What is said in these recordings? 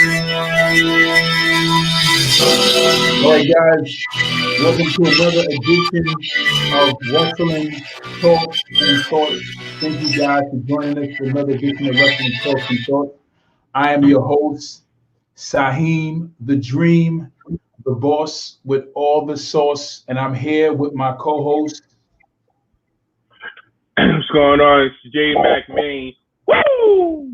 All right, guys, welcome to another edition of Wrestling Talks and Thoughts. Thank you guys for joining us for another edition of Wrestling Talks and Thoughts. I am your host, Saheem, the Dream, the boss with all the sauce, and I'm here with my co-host. What's going on? It's Jay McMain. Woo!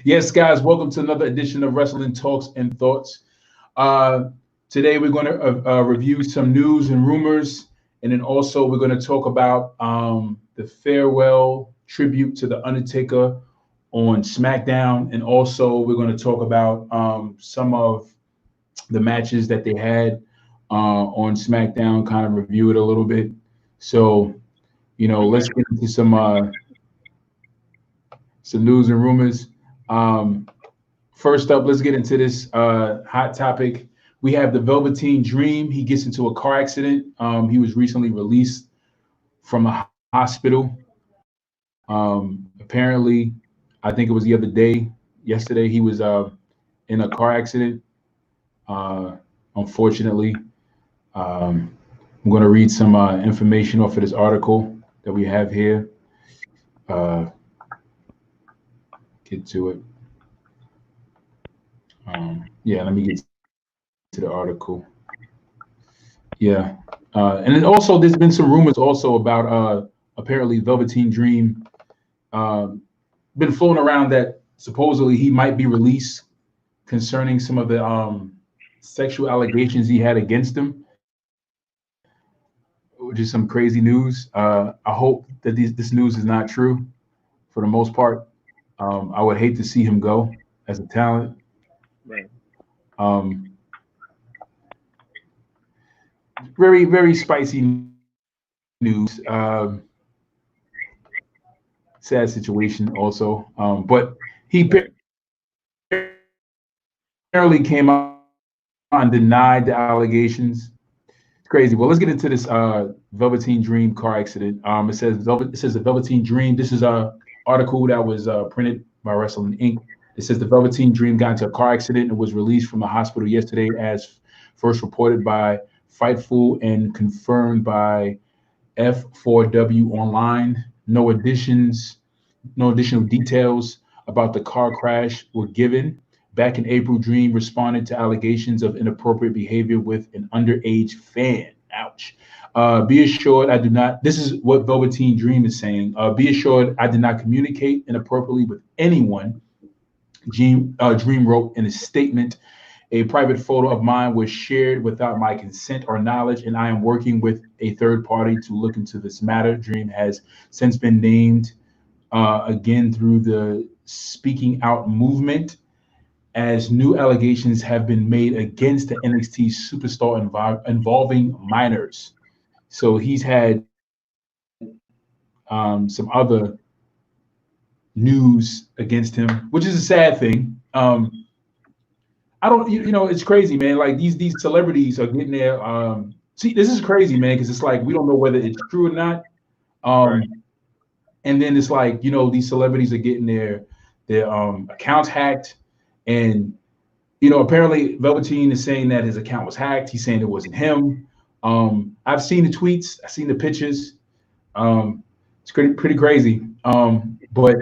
Yes, guys, welcome to another edition of Wrestling Talks and Thoughts. Today we're going to review some news and rumors, and then also we're going to talk about the farewell tribute to the Undertaker on Smackdown, and also we're going to talk about some of the matches that they had on Smackdown, kind of review it a little bit. So, let's get into some news and rumors. First up, let's get into this hot topic. We have the Velveteen Dream. He gets into a car accident. He was recently released from a hospital. Apparently, I think it was the other day, yesterday, he was in a car accident. Unfortunately, I'm going to read some information off of this article that we have here. Get to it. Let me get to the article. Yeah. And then also there's been some rumors also about apparently Velveteen Dream been flown around that supposedly he might be released concerning some of the sexual allegations he had against him, which is some crazy news. I hope that this news is not true for the most part. I would hate to see him go as a talent. Right. Very, very spicy news. Sad situation also. But he apparently came out and denied the allegations. It's crazy. Well, let's get into this Velveteen Dream car accident. It says the Velveteen Dream. This is a article that was printed by Wrestling Inc. It says the Velveteen Dream got into a car accident and was released from the hospital yesterday, as first reported by Fightful and confirmed by F4W Online. No additional details about the car crash were given. Back in April, Dream responded to allegations of inappropriate behavior with an underage fan. Ouch. Be assured I do not, this is what Velveteen Dream is saying. Be assured I did not communicate inappropriately with anyone. Dream wrote in a statement. A private photo of mine was shared without my consent or knowledge, and I am working with a third party to look into this matter. Dream has since been named again through the Speaking Out movement, as new allegations have been made against the NXT superstar involving minors. So he's had some other news against him, which is a sad thing. I don't, it's crazy, man. Like these celebrities are getting there. See, this is crazy, man, because it's like we don't know whether it's true or not. Right. And then it's like, these celebrities are getting their accounts hacked, and apparently Velveteen is saying that his account was hacked. He's saying it wasn't him. I've seen the tweets, I've seen the pictures. It's pretty crazy. But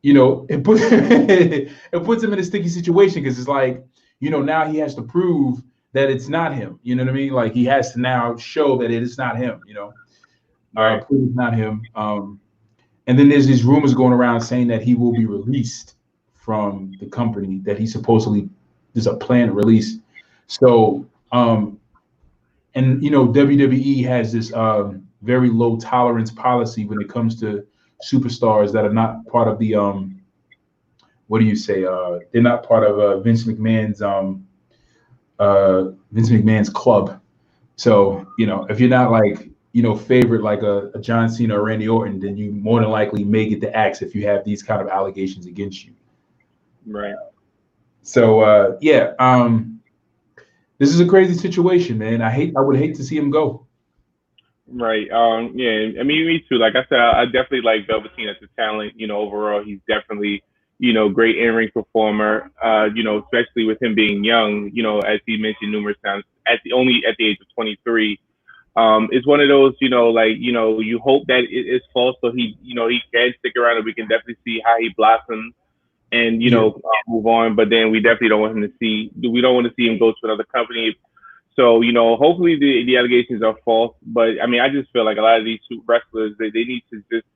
it puts it puts him in a sticky situation because it's like, now he has to prove that it's not him. You know what I mean? Like he has to now show that it is not him. Right. Prove it's not him. And then there's these rumors going around saying that he will be released from the company, that he supposedly there's a planned release. So, and WWE has this very low tolerance policy when it comes to superstars that are not part of the what do you say? They're not part of Vince McMahon's club. So if you're not like favorite like a John Cena or Randy Orton, then you more than likely may get the axe if you have these kind of allegations against you. Right. So this is a crazy situation, man. I would hate to see him go. Right. Yeah. I mean, me too. Like I said, I definitely like Velveteen as a talent. Overall, he's definitely, great in-ring performer. Especially with him being young. As he mentioned numerous times, at the age of 23. It's one of those, you hope that it's false, so he can stick around, and we can definitely see how he blossoms and move on. But then we definitely don't want him to we don't want to see him go to another company. So hopefully the allegations are false. But I mean, I just feel like a lot of these wrestlers, they need to just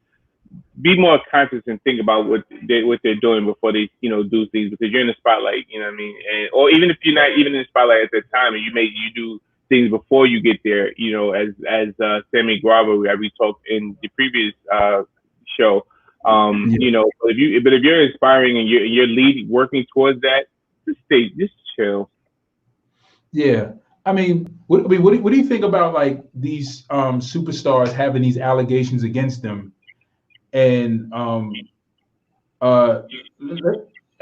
be more conscious and think about what they're doing before they do things, because you're in the spotlight, you know what I mean, or even if you're not even in the spotlight at that time, and you do things before you get there, as Sammy Guevara, we talked in the previous show. But if you're inspiring and you're leading, working towards that, just chill. Yeah. I mean, what do you think about like these superstars having these allegations against them? And I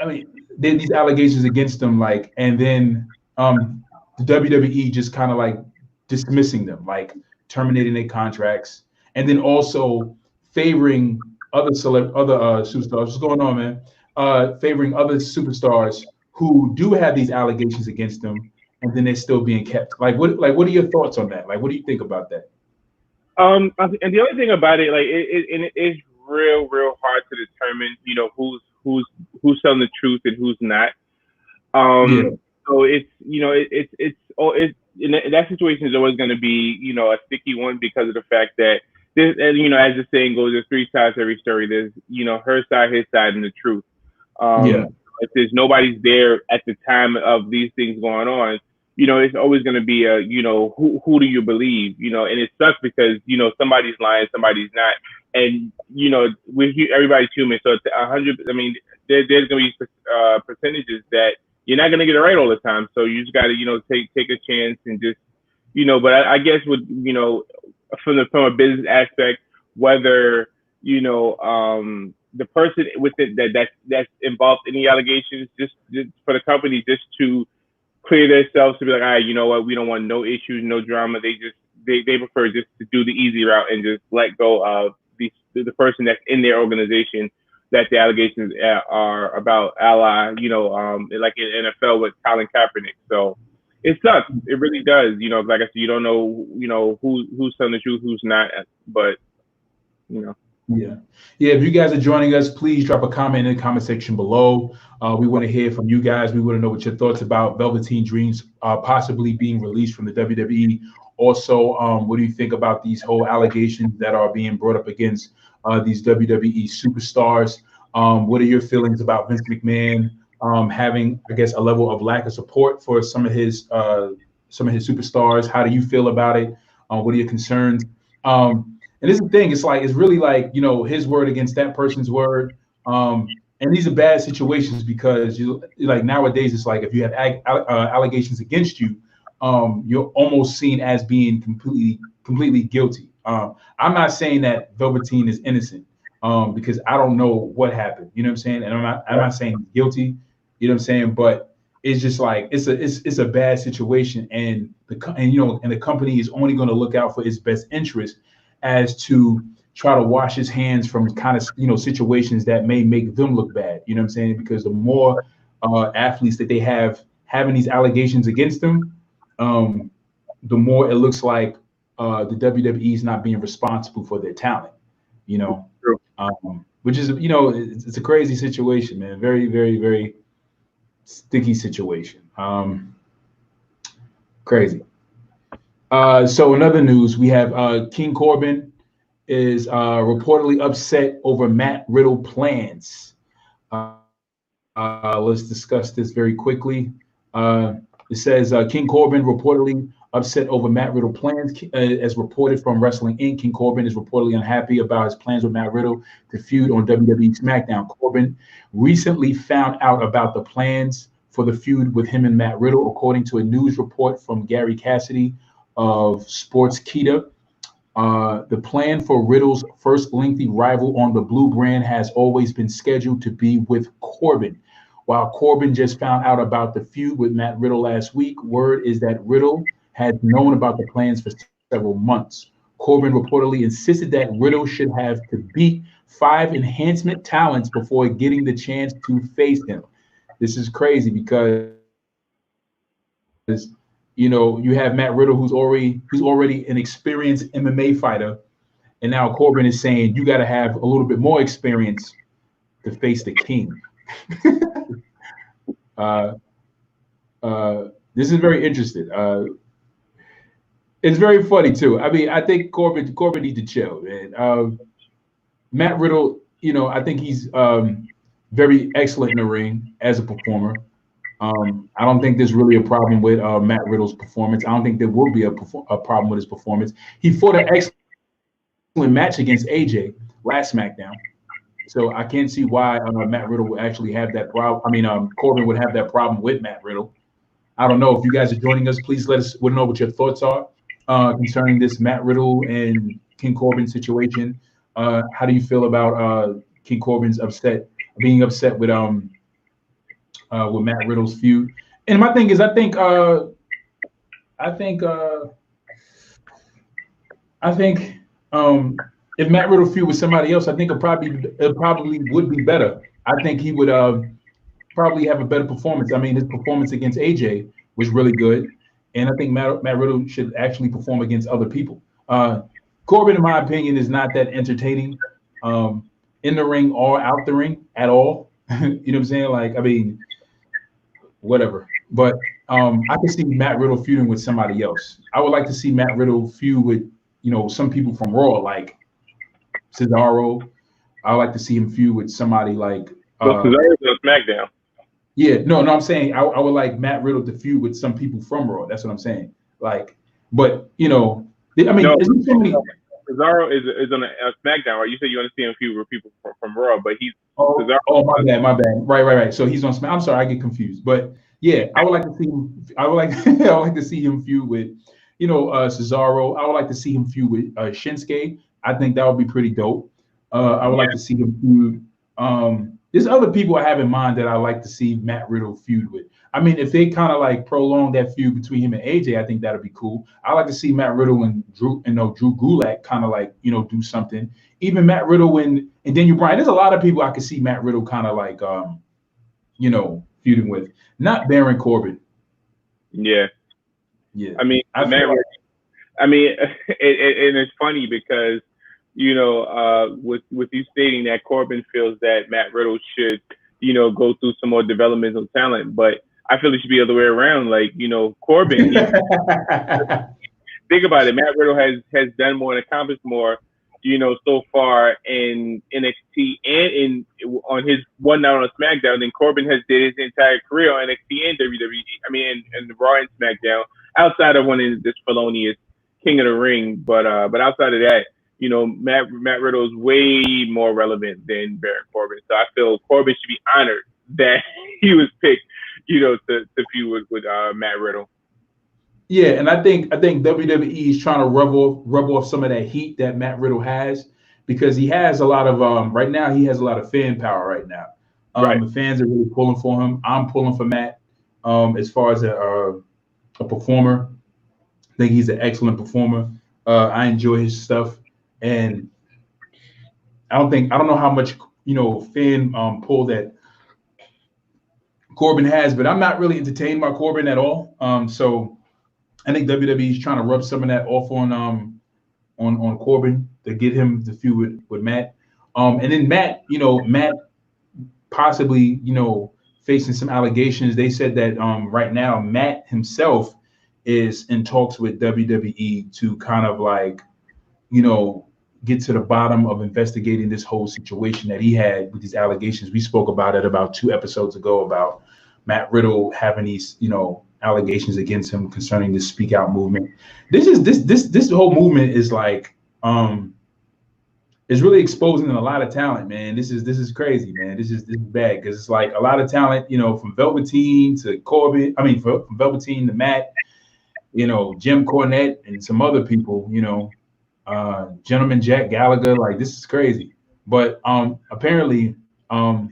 mean, then these allegations against them, like, and then the WWE just kind of like dismissing them, like terminating their contracts, and then also favoring other superstars. What's going on, man? Favoring other superstars who do have these allegations against them, and then they're still being kept. Like, what are your thoughts on that? Like, what do you think about that? And the other thing about it, like, it is real hard to determine, who's telling the truth and who's not. So it's in that situation is always going to be, a sticky one, because of the fact that this, and as the saying goes, there's three sides to every story. There's her side, his side, and the truth. If there's nobody's there at the time of these things going on, it's always going to be a, who do you believe, and it sucks because, somebody's lying, somebody's not. And, everybody's human. So it's 100, I mean, there's going to be percentages that you're not going to get it right all the time. So you just got to, take a chance and just, but I guess with, from a business aspect, whether, the person with it that's involved in the allegations, just for the company, just to clear themselves, to be like, all right, you know what, we don't want no issues, no drama. They prefer just to do the easy route and just let go of the person that's in their organization that the allegations are about, ally, like in NFL with Colin Kaepernick. So it sucks. It really does. Like I said, you don't know, who's telling the truth, who's not, but Yeah. If you guys are joining us, please drop a comment in the comment section below. We want to hear from you guys. We want to know what your thoughts about Velveteen Dreams possibly being released from the WWE. Also, what do you think about these whole allegations that are being brought up against these WWE superstars? What are your feelings about Vince McMahon having, I guess, a level of lack of support for some of his superstars? How do you feel about it? What are your concerns? And this is the thing, it's really like, his word against that person's word. And these are bad situations because like nowadays, it's like if you have allegations against you, you're almost seen as being completely guilty. I'm not saying that Velveteen is innocent because I don't know what happened. You know what I'm saying? And I'm not saying he's guilty. You know what I'm saying? But it's just like it's a bad situation, and the company is only going to look out for its best interest as to try to wash his hands from kind of situations that may make them look bad. You know what I'm saying? Because the more athletes that they have having these allegations against them, the more it looks like the WWE is not being responsible for their talent. Which is it's a crazy situation, man. Very, very, very sticky situation. Crazy. So in other news, we have King Corbin is reportedly upset over Matt Riddle plans. Let's discuss this very quickly. It says King Corbin reportedly upset over Matt Riddle plans. As reported from Wrestling Inc., King Corbin is reportedly unhappy about his plans with Matt Riddle to feud on WWE Smackdown. Corbin recently found out about the plans for the feud with him and Matt Riddle, according to a news report from Gary Cassidy of Sportskeeda. The plan for Riddle's first lengthy rival on the Blue brand has always been scheduled to be with Corbin. While Corbin just found out about the feud with Matt Riddle last week, word is that Riddle had known about the plans for several months. Corbin reportedly insisted that Riddle should have to beat 5 enhancement talents before getting the chance to face him. This is crazy because you have Matt Riddle who's already an experienced MMA fighter, and now Corbin is saying you got to have a little bit more experience to face the king. This is very interesting. It's very funny too. I mean, I think Corbin needs to chill, man. Matt Riddle, I think he's very excellent in the ring as a performer. I don't think there's really a problem with Matt Riddle's performance. I don't think there will be a problem with his performance. He fought an excellent match against AJ last SmackDown, so I can't see why Matt Riddle would actually have that problem. I mean, Corbin would have that problem with Matt Riddle. I don't know if you guys are joining us. Please let us know what your thoughts are concerning this Matt Riddle and King Corbin situation. How do you feel about King Corbin's being upset with Matt Riddle's feud? And my thing is, I think if Matt Riddle feud with somebody else, I think it probably would be better. I think he would probably have a better performance. I mean, his performance against AJ was really good, and I think Matt Riddle should actually perform against other people. Corbin, in my opinion, is not that entertaining in the ring or out the ring at all. You know what I'm saying? Like, I mean, whatever. But I can see Matt Riddle feuding with somebody else. I would like to see Matt Riddle feud with, some people from Raw, like Cesaro. I would like to see him feud with somebody like Cesaro's on SmackDown. Yeah, no, I'm saying I would like Matt Riddle to feud with some people from Raw. That's what I'm saying. Like, but I mean, isn't so many. Cesaro is on a SmackDown, right? You said you want to see him feud with people from Raw, but he's Cesaro. Oh, my bad. Right. So he's on SmackDown. I'm sorry, I get confused. But yeah, I would like to see him. I would like to see him feud with, Cesaro. I would like to see him feud with Shinsuke. I think that would be pretty dope. I would like to see him feud. There's other people I have in mind that I like to see Matt Riddle feud with. I mean, if they kind of like prolong that feud between him and AJ, I think that'd be cool. I like to see Matt Riddle and Drew Gulak kind of like, do something. Even Matt Riddle and Daniel Bryan. There's a lot of people I could see Matt Riddle kind of like, feuding with. Not Baron Corbin. Yeah. I mean, and it's funny because, with you stating that Corbin feels that Matt Riddle should, go through some more developmental talent, but I feel it should be the other way around. Like, Corbin, think about it. Matt Riddle has done more and accomplished more, so far in NXT and on his one night on SmackDown than Corbin has did his entire career on NXT and WWE. I mean, and Raw and SmackDown, outside of winning this felonious King of the Ring, but outside of that, Matt Riddle is way more relevant than Baron Corbin. So I feel Corbin should be honored that he was picked, to feud with Matt Riddle. Yeah, and I think WWE is trying to rub off some of that heat that Matt Riddle has, because he has a lot of right now he has a lot of fan power right now. Right. The fans are really pulling for him. I'm pulling for Matt as far as a performer. I think he's an excellent performer. I enjoy his stuff. And I don't know how much fan pull that Corbin has, but I'm not really entertained by Corbin at all. So I think WWE is trying to rub some of that off on Corbin to get him to feud with Matt. And then Matt possibly facing some allegations. They said that right now Matt himself is in talks with WWE to kind of like get to the bottom of investigating this whole situation that he had with these allegations. We spoke about it about 2 episodes ago about Matt Riddle having these, allegations against him concerning this Speak Out movement. This whole movement is like, is really exposing a lot of talent, man. This is crazy, man. This is bad because it's like a lot of talent, from Velveteen to Corbin. I mean, from Velveteen to Matt, Jim Cornette and some other people, Gentleman Jack Gallagher. Like, this is crazy. But apparently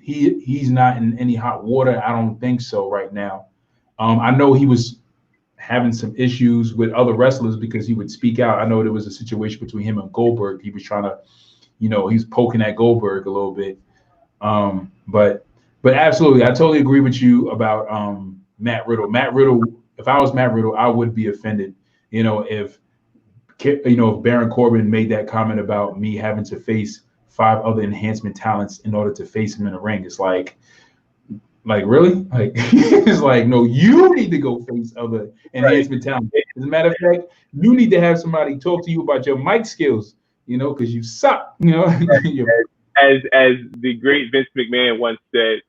he's not in any hot water. I don't think so right now. I know he was having some issues with other wrestlers because he would speak out. I know there was a situation between him and Goldberg. He was trying to, he's poking at Goldberg a little bit. But absolutely, I totally agree with you about Matt Riddle. Matt Riddle, if I was Matt Riddle, I would be offended, if Baron Corbin made that comment about me having to face 5 other enhancement talents in order to face him in the ring. It's like really? Like it's like, no, you need to go face other enhancement talent. As a matter of fact, you need to have somebody talk to you about your mic skills, because you suck, As the great Vince McMahon once said,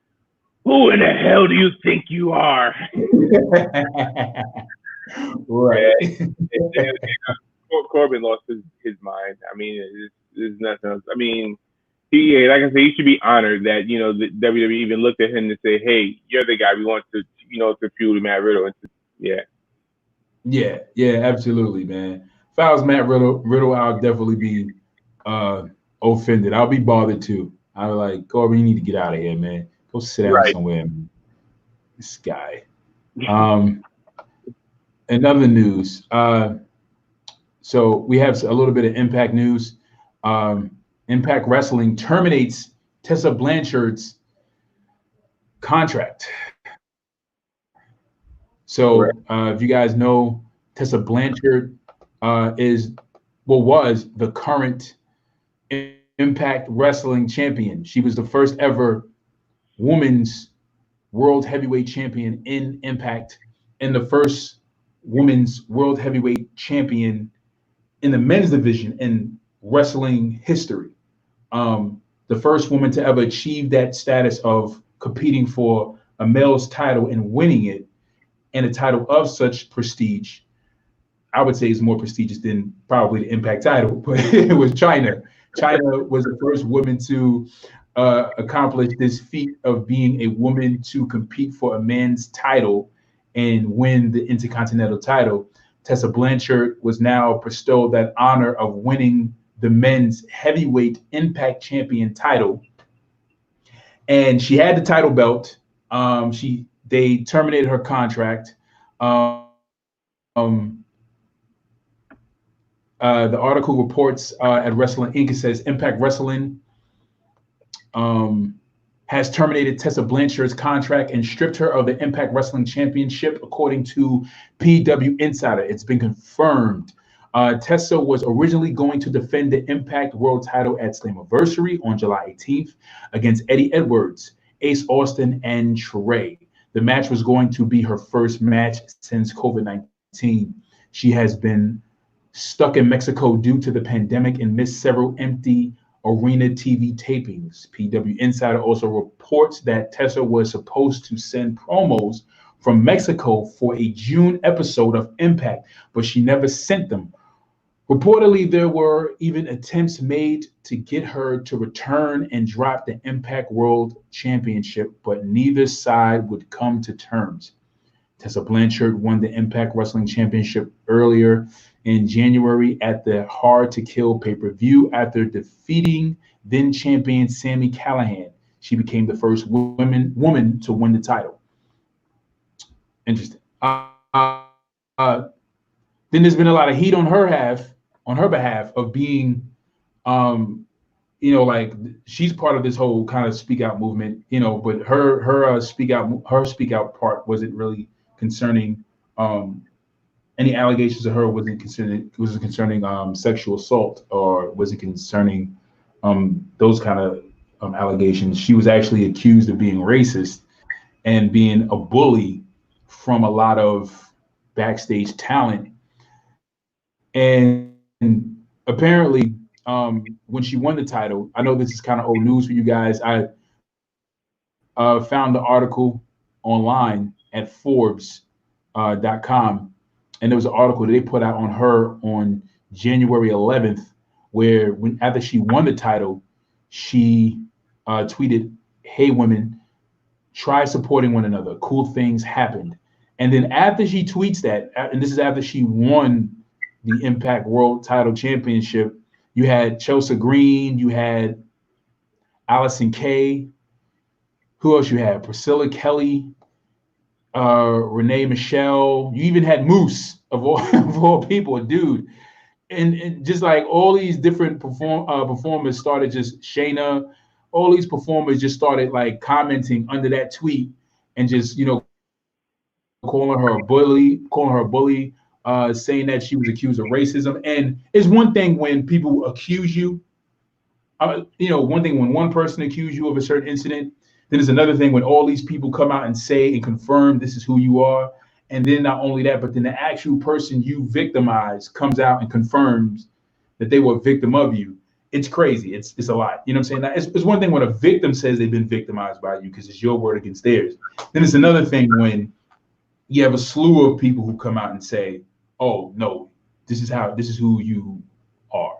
"Who in the hell do you think you are?" Right. Corbin lost his mind. I mean, there's nothing else. I mean, like I said, he should be honored that the WWE even looked at him and say, "Hey, you're the guy we want to to feud Matt Riddle." Yeah, absolutely, man. If I was Matt Riddle, I'll definitely be offended. I'll be bothered too. I was like, Corbin, you need to get out of here, man. Go sit down somewhere, man. This guy. Another news. So we have a little bit of Impact news. Impact Wrestling terminates Tessa Blanchard's contract. So if you guys know, Tessa Blanchard was the current Impact Wrestling champion. She was the first ever women's world heavyweight champion in Impact, and the first women's world heavyweight champion in the men's division in wrestling history. The first woman to ever achieve that status of competing for a male's title and winning it, and a title of such prestige. I would say is more prestigious than probably the Impact title, but it was Chyna. Chyna was the first woman to accomplish this feat of being a woman to compete for a man's title and win the Intercontinental title. Tessa Blanchard was now bestowed that honor of winning the men's heavyweight Impact champion title. And she had the title belt. They terminated her contract. The article reports at Wrestling Inc. It says Impact Wrestling has terminated Tessa Blanchard's contract and stripped her of the Impact Wrestling Championship, according to PW Insider. It's been confirmed. Tessa was originally going to defend the Impact World title at Slammiversary on July 18th against Eddie Edwards, Ace Austin, and Trey. The match was going to be her first match since COVID-19. She has been stuck in Mexico due to the pandemic and missed several empty arena TV tapings. PW Insider also reports that Tessa was supposed to send promos from Mexico for a June episode of Impact, but she never sent them. Reportedly, there were even attempts made to get her to return and drop the Impact World Championship, but neither side would come to terms. Tessa Blanchard won the Impact Wrestling Championship earlier in January at the Hard to Kill pay-per-view after defeating then champion Sami Callihan. She became the first woman to win the title. Interesting. Then there's been a lot of heat on her behalf of being, like she's part of this whole kind of speak out movement, but her speak out part wasn't really concerning any allegations of her wasn't concerning sexual assault, or was it concerning those kind of allegations. She was actually accused of being racist and being a bully from a lot of backstage talent. And apparently, when she won the title, I know this is kind of old news for you guys. I found the article online at Forbes.com. And there was an article that they put out on her on January 11th, where after she won the title, she tweeted, "Hey women, try supporting one another. Cool things happened." And then after she tweets that, and this is after she won the Impact World Title Championship, you had Chelsea Green, you had Allison Kay. Who else you had? Priscilla Kelly, Renee Michelle. You even had Moose of all people, dude. and just like all these different performers started just Shayna, all these performers just started like commenting under that tweet and just calling her a bully, saying that she was accused of racism. And it's one thing when people accuse you, one thing when one person accuses you of a certain incident, then it's another thing when all these people come out and say and confirm this is who you are. And then not only that, but then the actual person you victimized comes out and confirms that they were a victim of you. It's crazy. It's a lot. You know what I'm saying? Now, it's one thing when a victim says they've been victimized by you because it's your word against theirs. Then it's another thing when you have a slew of people who come out and say, "Oh no, this is who you are,"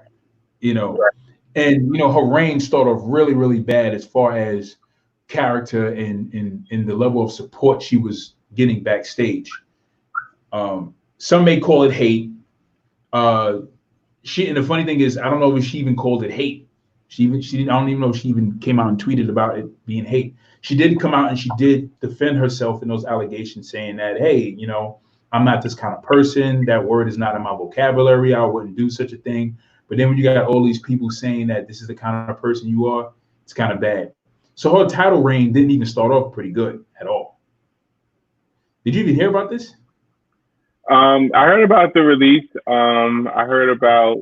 Right. And her reign started off really, really bad as far as character and the level of support she was getting backstage. Some may call it hate. And the funny thing is, I don't know if she even called it hate. I don't even know if she even came out and tweeted about it being hate. She did come out and she did defend herself in those allegations, saying that, hey, I'm not this kind of person. That word is not in my vocabulary. I wouldn't do such a thing. But then when you got all these people saying that this is the kind of person you are, it's kind of bad. So her title reign didn't even start off pretty good at all. Did you even hear about this? I heard about the release. I heard about,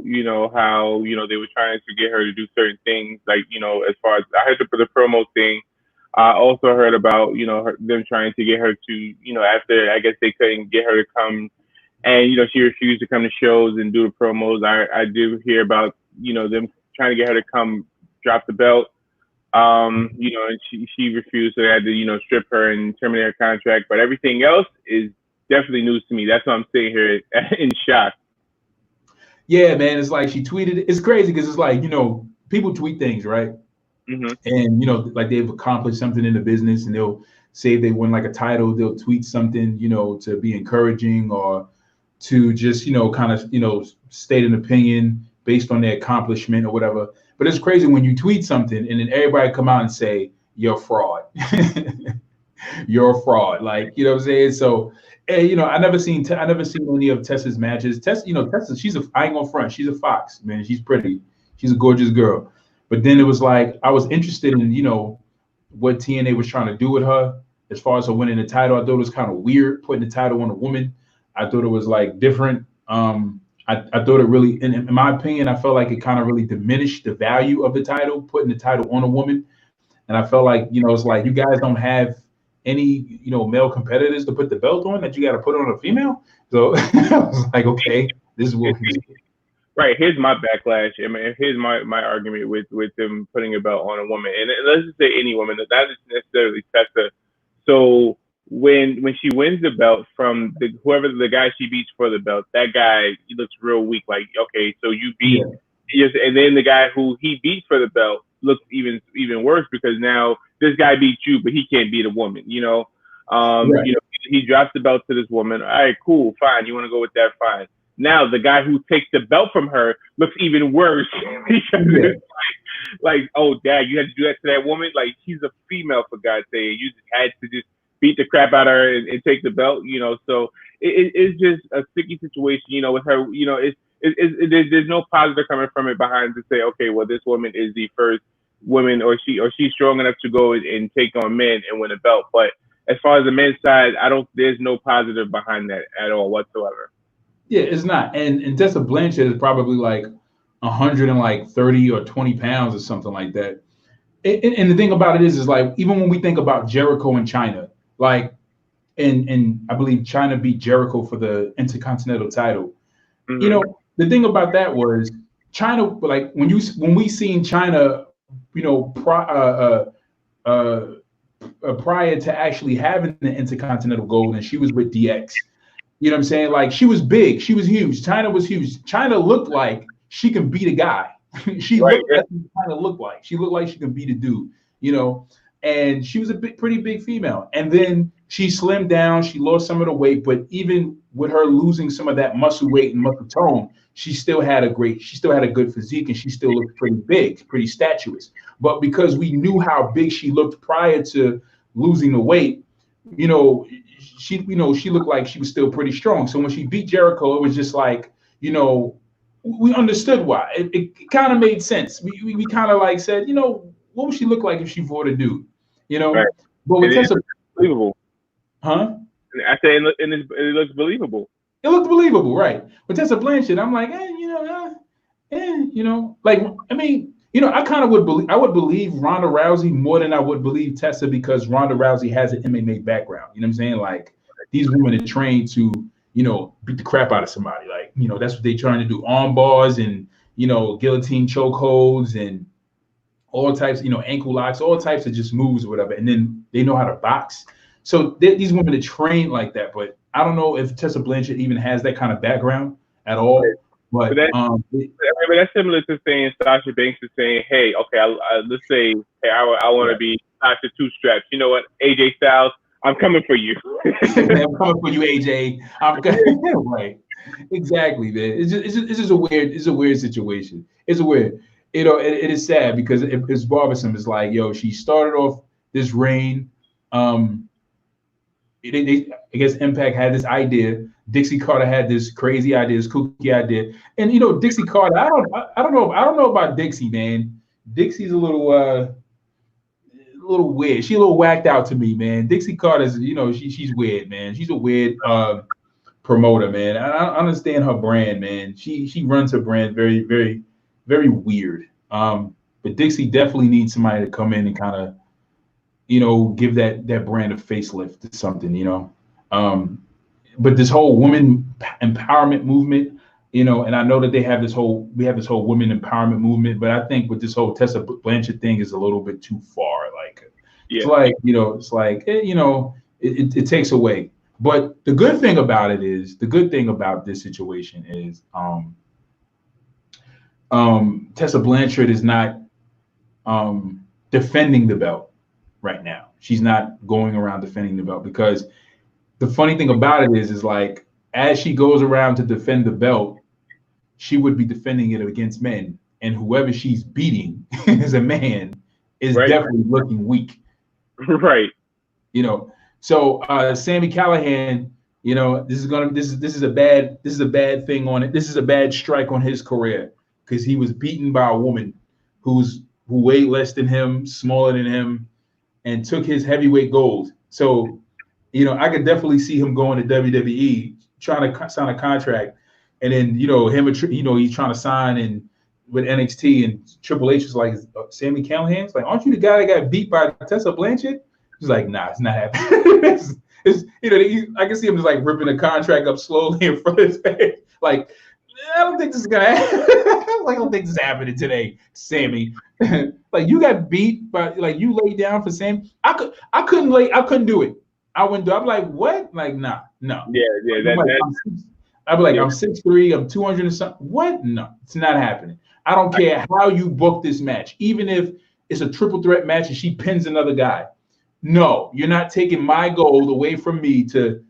how, they were trying to get her to do certain things, like, as far as I heard the promo thing. I also heard about, them trying to get her to, after I guess they couldn't get her to come and, she refused to come to shows and do the promos. I did hear about, them trying to get her to come drop the belt. And she refused, so they had to, strip her and terminate her contract. But everything else is definitely news to me. That's why I'm sitting here in shock. Yeah, man. It's like she tweeted. It's crazy because it's like, people tweet things, right? Mm-hmm. And, like they've accomplished something in the business and they'll say if they win like a title, they'll tweet something, to be encouraging or to just, kind of, state an opinion based on their accomplishment or whatever. But it's crazy when you tweet something and then everybody come out and say, you're a fraud. You're a fraud. Like, you know what I'm saying? So, I never seen any of Tessa's matches. Tessa, Tessa, I ain't gonna front. She's a fox, man. She's pretty. She's a gorgeous girl. But then it was like, I was interested in, what TNA was trying to do with her as far as her winning the title. I thought it was kind of weird putting the title on a woman. I thought it was like different. I thought it really, in my opinion, I felt like it kind of really diminished the value of the title, putting the title on a woman. And I felt like, it's like you guys don't have any, male competitors to put the belt on, that you got to put on a female. So I was like, okay, this is what we do. Right. Here's my backlash. I mean, here's my argument with them putting a belt on a woman. And let's just say any woman, not necessarily Tessa. So when she wins the belt from whoever the guy she beats for the belt, that guy, he looks real weak. Like, okay, so you beat, and then the guy who he beat for the belt looks even worse because now this guy beat you, but he can't beat a woman. Right. He drops the belt to this woman. All right, cool, fine. You want to go with that? Fine. Now the guy who takes the belt from her looks even worse because it's like, oh, dad, you had to do that to that woman. Like, she's a female, for God's sake. You just had to just beat the crap out of her and take the belt, So it's just a sticky situation, with her. There's no positive coming from it behind to say, okay, well, this woman is the first woman, or she's strong enough to go and take on men and win a belt. But as far as the men's side, there's no positive behind that at all whatsoever. Yeah, it's not. And Tessa Blanchard is probably like 130 or 20 pounds or something like that. And the thing about it is like, even when we think about Jericho in China, like, and I believe China beat Jericho for the Intercontinental title. Mm-hmm. The thing about that was China, like when we seen China, prior to actually having the Intercontinental Gold, and she was with DX. You know what I'm saying? Like, she was big, she was huge. China was huge. China looked like she can beat a guy. She looked like she can beat a dude. And she was a pretty big female. And then she slimmed down. She lost some of the weight, but even with her losing some of that muscle weight and muscle tone, she still had a good physique, and she still looked pretty big, pretty statuesque. But because we knew how big she looked prior to losing the weight, she looked like she was still pretty strong. So when she beat Jericho, it was just like, we understood why. It kind of made sense. We kind of like said, you know, what would she look like if she fought a dude? You Right. know, but with It's Tessa, believable. huh? I say it looks believable. It looked believable, right? But Tessa Blanchard, I'm like, you know, like I mean, you know, I kind of would believe I would believe Ronda Rousey more than I would believe Tessa because Ronda Rousey has an MMA background. You know what I'm saying? Like these women are trained to, you know, beat the crap out of somebody. Like, you know, that's what they're trying to do. Arm bars and, you know, guillotine chokeholds and all types, you know, ankle locks, all types of just moves or whatever. And then they know how to box. So these women are trained like that. But I don't know if Tessa Blanchard even has that kind of background at all. But But that's similar to saying Sasha Banks is saying, hey, okay, let's say, hey, I want to be Sasha Two Straps. You know what, AJ Styles, I'm coming for you. I'm coming for you, AJ. I'm right. Exactly, man. It's just a weird situation. It's a weird, you know, it is sad because it's bothersome. It's like, yo, she started off this reign. Um, I guess Impact had this idea. Dixie Carter had this crazy idea, this kooky idea, and you know, Dixie Carter. I don't know about Dixie, man. Dixie's a little weird. She a little whacked out to me, man. Dixie Carter's, you know, she's weird, man. She's a weird promoter, man. I understand her brand, man. She runs her brand very weird. But Dixie definitely needs somebody to come in and kind of, you know, give that brand a facelift to something, you know. But this whole women empowerment movement, you know, and I know that we have this whole women empowerment movement, but I think with this whole Tessa Blanchard thing is a little bit too far. Like, it's like, you know, it's like, you know, it takes away. But the good thing about this situation is, Tessa Blanchard is not defending the belt right now. She's not going around defending the belt because the funny thing about it is like as she goes around to defend the belt, she would be defending it against men, and whoever she's beating as a man is definitely looking weak. Right. You know, so Sami Callihan, you know, this is a bad thing on it. This is a bad strike on his career because he was beaten by a woman who weighed less than him, smaller than him, and took his heavyweight gold. So, you know, I could definitely see him going to WWE, trying to sign a contract, and then, you know, he's trying to sign in with NXT, and Triple H was like, Sami Callihan's like, aren't you the guy that got beat by Tessa Blanchard? He's like, nah, it's not happening. You know, I can see him just like ripping the contract up slowly in front of his face. Like, I don't think this is gonna happen. Like, I don't think this is happening today, Sammy. Like, you got beat, but like you laid down for Sam. I couldn't do it. I wouldn't do it. I'm like, what? Like, nah, no. Yeah. I'd be like, I'm 6'3", I'm 200 and something. What? No, it's not happening. I don't care how you book this match, even if it's a triple threat match and she pins another guy. No, you're not taking my gold away from me to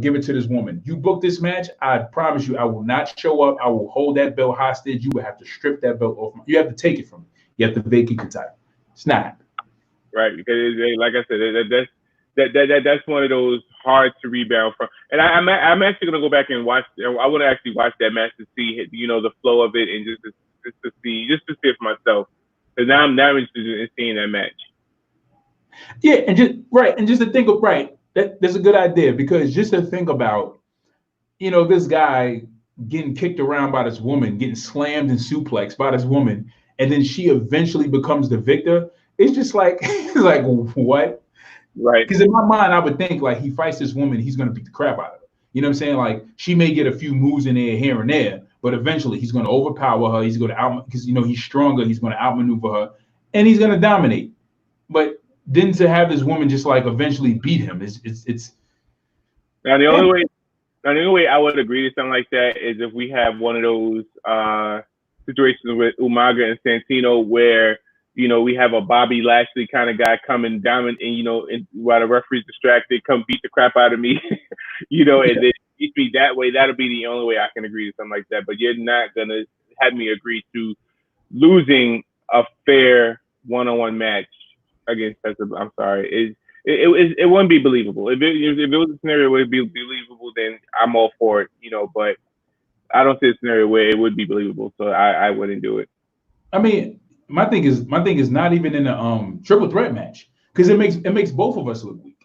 give it to this woman. You book this match, I promise you, I will not show up. I will hold that belt hostage. You will have to strip that belt off. You have to take it from me. You have to vacate the title. It's not happening. Right, because like I said, that's one of those hard to rebound from. And I'm actually gonna go back and watch. I want to actually watch that match to see, you know, the flow of it, and just to see it for myself. Because now I'm interested in seeing that match. Yeah, and just to think of that's a good idea, because just to think about, you know, this guy getting kicked around by this woman, getting slammed and suplexed by this woman, and then she eventually becomes the victor. It's just like, like, what? Right. Because in my mind, I would think like he fights this woman, he's gonna beat the crap out of her. You know what I'm saying? Like, she may get a few moves in there here and there, but eventually he's gonna overpower her. He's gonna because, you know, he's stronger. He's gonna outmaneuver her, and he's gonna dominate. But then to have this woman just like eventually beat him, it's. Now the only way I would agree to something like that is if we have one of those situations with Umaga and Santino where, you know, we have a Bobby Lashley kind of guy coming down and, you know, while the referee's distracted, come beat the crap out of me, you know, and then beat me that way. That'll be the only way I can agree to something like that. But you're not gonna have me agree to losing a fair one-on-one match against Tessa. I'm sorry, it wouldn't be believable. If it was a scenario where it'd be believable, then I'm all for it, you know. But I don't see a scenario where it would be believable, so I wouldn't do it. I mean, my thing is not even in a triple threat match, because it makes both of us look weak.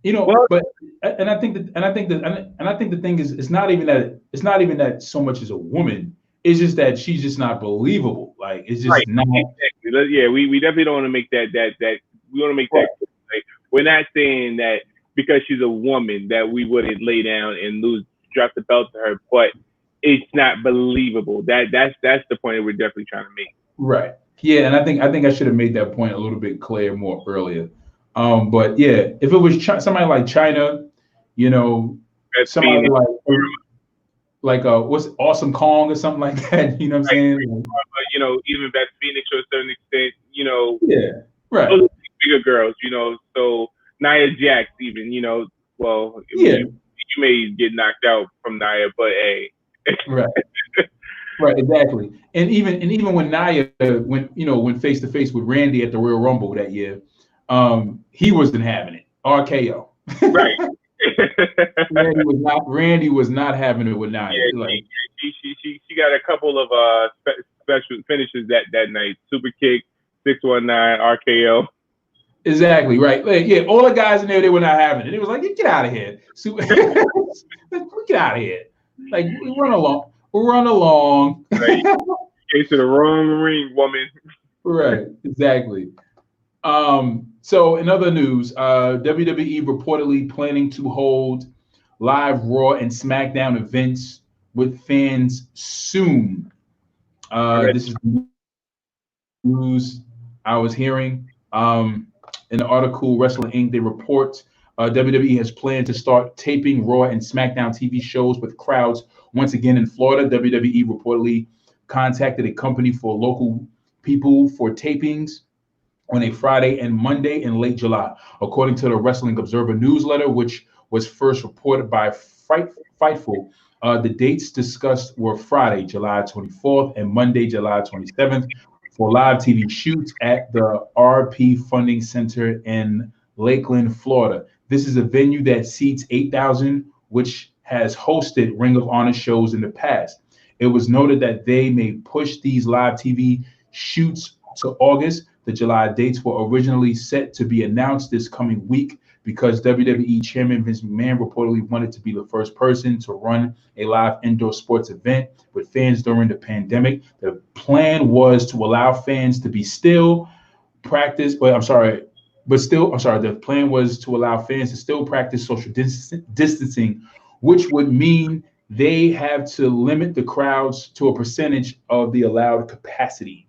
You know, Well, but and I think the thing is, it's not even that so much as a woman. It's just that she's just not believable. Like, it's just right, not. exactly. Yeah, we definitely don't want to make that we want to make that like, we're not saying that because she's a woman that we wouldn't lay down and drop the belt to her, but it's not believable. That's the point that we're definitely trying to make. Right. Yeah, and I think I should have made that point a little bit clear more earlier. But yeah, if it was somebody like China, you know, That's somebody being like what's Awesome Kong or something like that. You know what I'm saying? you know, even Beth Phoenix to a certain extent, you know, Yeah. Right. those are bigger girls, you know. So Nia Jax, even, you know, well, Yeah. you may get knocked out from Nia, but hey. Right. Right, exactly. And even when Nia went face to face with Randy at the Royal Rumble that year, he wasn't having it. RKO. Right. Randy was not having it with Nia. Yeah, Like, she got a couple of special finishes that night. Super kick, 619, RKO. exactly, right. Like, yeah, all the guys in there, they were not having it. It was like, get out of here. Get out of here. Like, we run along. Right. Came to the wrong ring, woman. Right, exactly. So in other news, WWE reportedly planning to hold live Raw and Smackdown events with fans soon. This is news I was hearing. In the article, Wrestling Inc., they report WWE has planned to start taping Raw and SmackDown TV shows with crowds once again in Florida. WWE reportedly contacted a company for local people for tapings on a Friday and Monday in late July, according to the Wrestling Observer newsletter, which was first reported by Fightful. The dates discussed were Friday, July 24th, and Monday, July 27th, for live TV shoots at the RP Funding Center in Lakeland, Florida. This is a venue that seats 8,000, which has hosted Ring of Honor shows in the past. It was noted that they may push these live TV shoots to August. The July dates were originally set to be announced this coming week because WWE Chairman Vince McMahon reportedly wanted to be the first person to run a live indoor sports event with fans during the pandemic. The plan was to allow fans to be still practice, but the plan was to allow fans to still practice social distancing, which would mean they have to limit the crowds to a percentage of the allowed capacity.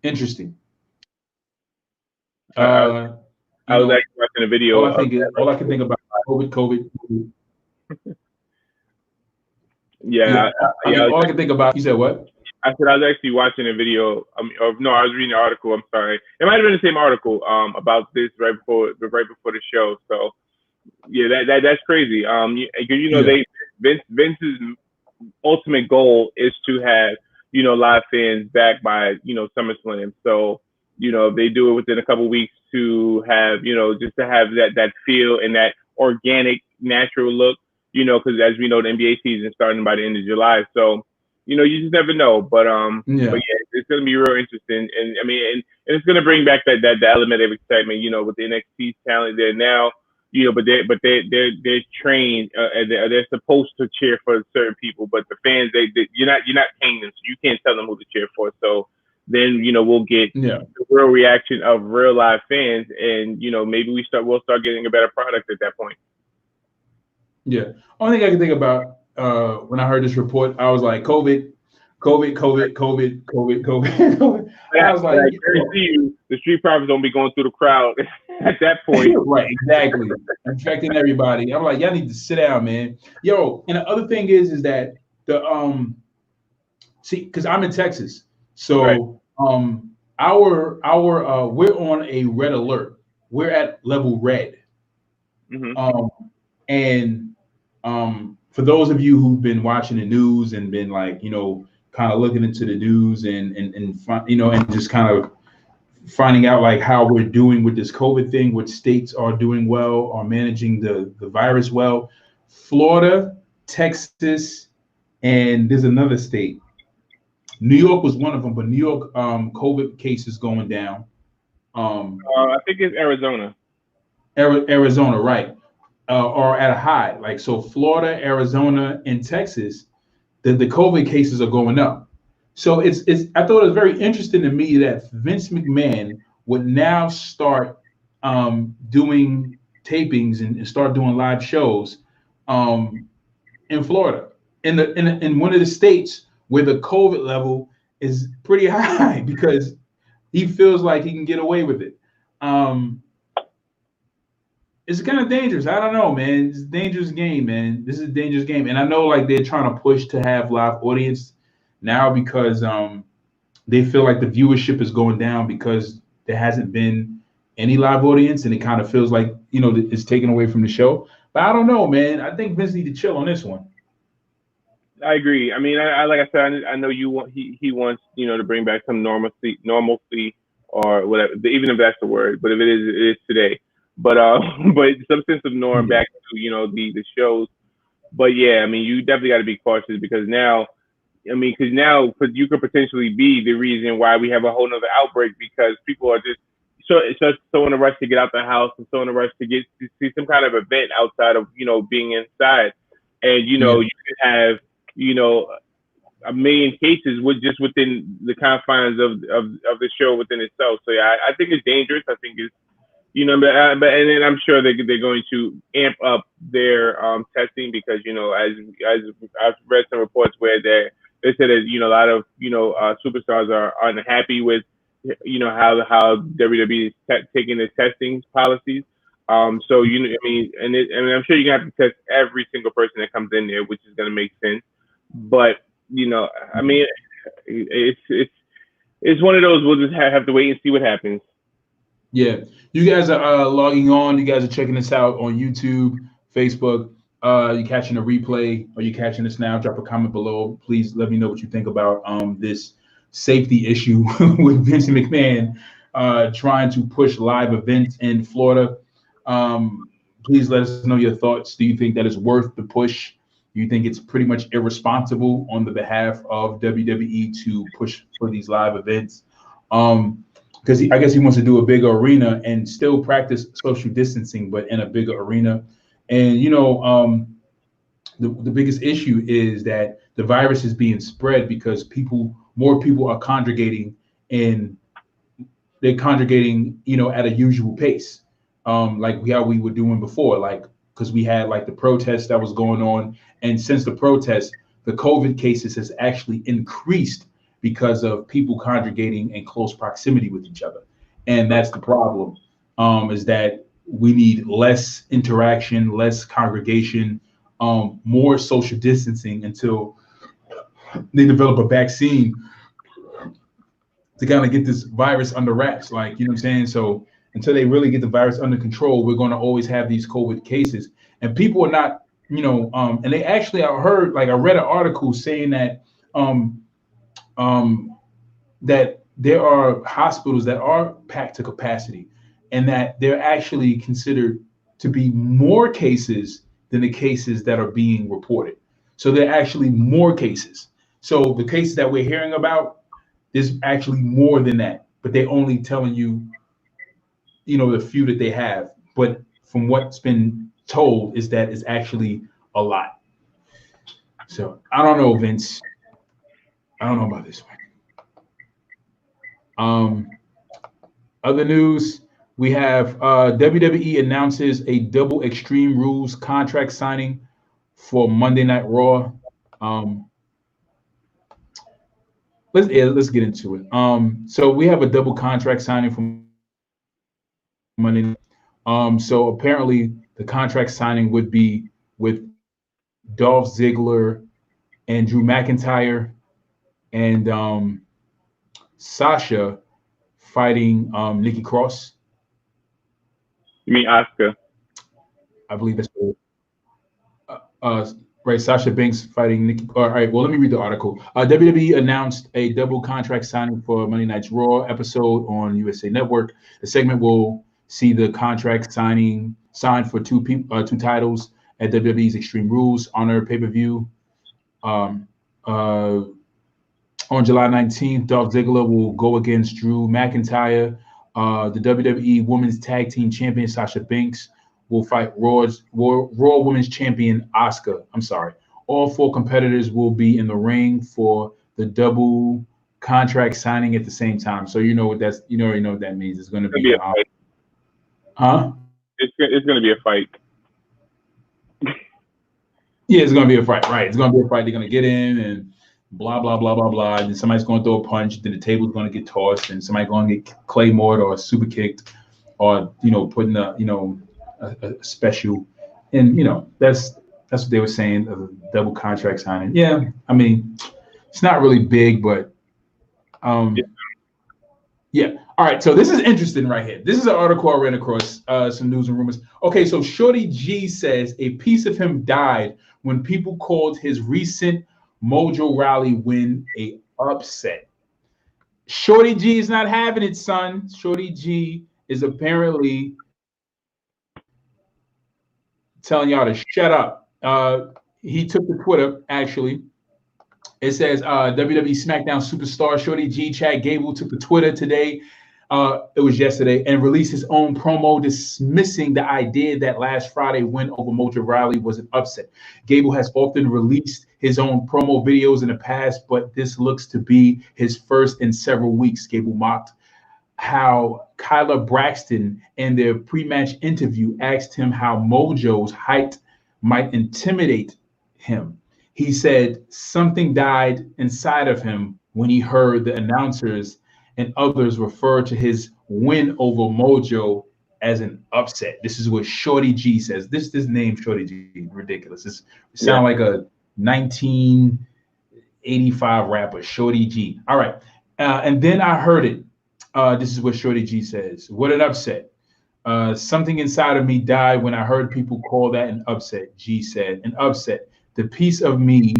Interesting. I was actually watching a video. All I can think about COVID. Yeah. All I can think about. You said what? I said I was actually watching a video. I was reading an article. I'm sorry. It might have been the same article about this right before the show. So yeah, that's crazy. Vince's ultimate goal is to have live fans back by SummerSlam. So if they do it within a couple of weeks to have just to have that feel and that organic natural look, because as we know the NBA season is starting by the end of July. So you just never know. But but yeah, it's gonna be real interesting, and I mean, and it's gonna bring back that element of excitement, with the NXT talent there now, but they're trained, they're supposed to cheer for certain people, but the fans, you're not paying them, so you can't tell them who to cheer for. So then we'll get the real reaction of real live fans, and maybe we'll start getting a better product at that point. Yeah, only thing I can think about when I heard this report, I was like, COVID. And I was like, I guarantee you, the Street Profits don't be going through the crowd at that point. Right, exactly. Infecting everybody. I'm like, y'all need to sit down, man. Yo, and the other thing is that the because I'm in Texas, so our we're on a red alert. We're at level red. And for those of you who've been watching the news and been like, kind of looking into the news and just kind of finding out like how we're doing with this COVID thing, which states are doing well, are managing the virus well. Florida, Texas, and there's another state. New York was one of them, but New York COVID cases going down. I think it's Arizona. Arizona, right, are at a high. Like so, Florida, Arizona, and Texas, the COVID cases are going up. So it's I thought it was very interesting to me that Vince McMahon would now start doing tapings and start doing live shows in Florida, in one of the states where the COVID level is pretty high because he feels like he can get away with it. It's kind of dangerous. I don't know, man. It's a dangerous game, man. This is a dangerous game, and I know like they're trying to push to have live audience now because they feel like the viewership is going down because there hasn't been any live audience, and it kind of feels like it's taken away from the show. But I don't know, man. I think Vince needs to chill on this one. I agree. I mean, I like I said, I know he wants to bring back some normalcy, or whatever, even if that's the word. But if it is today. But but some sense of norm back to the shows. But yeah, I mean, you definitely got to be cautious because now, because you could potentially be the reason why we have a whole nother outbreak because people are just so in a rush to get out the house and so in a rush to see some kind of event outside of being inside, and you could have a million cases just within the confines of the show within itself. So yeah, I think it's dangerous. I think it's but and then I'm sure they're going to amp up their testing because as I've read some reports where they said that a lot of superstars are unhappy with how WWE is taking the testing policies. So and I'm sure you're gonna have to test every single person that comes in there, which is gonna make sense. But I mean, it's one of those. We'll just have to wait and see what happens. Yeah, you guys are logging on. You guys are checking this out on YouTube, Facebook. You catching a replay or you catching this now? Drop a comment below. Please let me know what you think about this safety issue with Vince McMahon trying to push live events in Florida. Please let us know your thoughts. Do you think that is worth the push? Do you think it's pretty much irresponsible on the behalf of WWE to push for these live events? Because I guess he wants to do a bigger arena and still practice social distancing, but in a bigger arena. And the biggest issue is that the virus is being spread because more people are congregating, and they're congregating, at a usual pace, like how we were doing before, like because we had like the protest that was going on, and since the protest, the COVID cases has actually increased because of people congregating in close proximity with each other. And that's the problem, is that we need less interaction, less congregation, more social distancing until they develop a vaccine to kind of get this virus under wraps. Like, you know what I'm saying? So until they really get the virus under control, we're going to always have these COVID cases. And people are not, and they actually, I read an article saying that, that there are hospitals that are packed to capacity, and that they're actually considered to be more cases than the cases that are being reported. So there are actually more cases. So the cases that we're hearing about, there's actually more than that, but they're only telling you, the few that they have. But from what's been told is that it's actually a lot. So I don't know, Vince. I don't know about this one. Other news, we have WWE announces a double Extreme Rules contract signing for Monday Night Raw. Let's get into it. So we have a double contract signing for Monday Night. So apparently the contract signing would be with Dolph Ziggler and Drew McIntyre, and Sasha fighting Nikki Cross. You mean Asuka? I believe that's right. Sasha Banks fighting Nikki. All right. Well, let me read the article. WWE announced a double contract signing for Monday Night's Raw episode on USA Network. The segment will see the contract signed for two titles at WWE's Extreme Rules Honor pay-per-view. On July 19th, Dolph Ziggler will go against Drew McIntyre. The WWE Women's Tag Team Champion Sasha Banks will fight Raw Women's Champion Asuka. I'm sorry. All 4 competitors will be in the ring for the double contract signing at the same time. So you know what already know what that means. It's going to be a fight. Huh? It's going to be a fight. Yeah, it's going to be a fight. Right. It's going to be a fight. They're going to get in and blah, blah, blah, blah, blah. And then somebody's going to throw a punch. Then the table's going to get tossed. And somebody's going to get claymored or super kicked or, putting a special. And, that's what they were saying, double contract signing. Yeah, I mean, it's not really big, but yeah. All right, so this is interesting right here. This is an article I ran across, some news and rumors. Okay, so Shorty G says a piece of him died when people called his recent Mojo Rawley win a upset. Shorty G is not having it, son. Shorty G is apparently telling y'all to shut up. He took to Twitter, actually. It says WWE SmackDown superstar Shorty G, Chad Gable, took to Twitter today. It was yesterday, and released his own promo dismissing the idea that last Friday win over Mojo Rawley was an upset. Gable has often released his own promo videos in the past, but this looks to be his first in several weeks. Gable mocked how Kyla Braxton in their pre-match interview asked him how Mojo's height might intimidate him. He said something died inside of him when he heard the announcers and others refer to his win over Mojo as an upset. This is what Shorty G says. This name Shorty G, ridiculous. It sounds like a 1985 rapper, Shorty G. All right. And then I heard it. This is what Shorty G says. What an upset. Something inside of me died when I heard people call that an upset, G said. An upset. The piece of me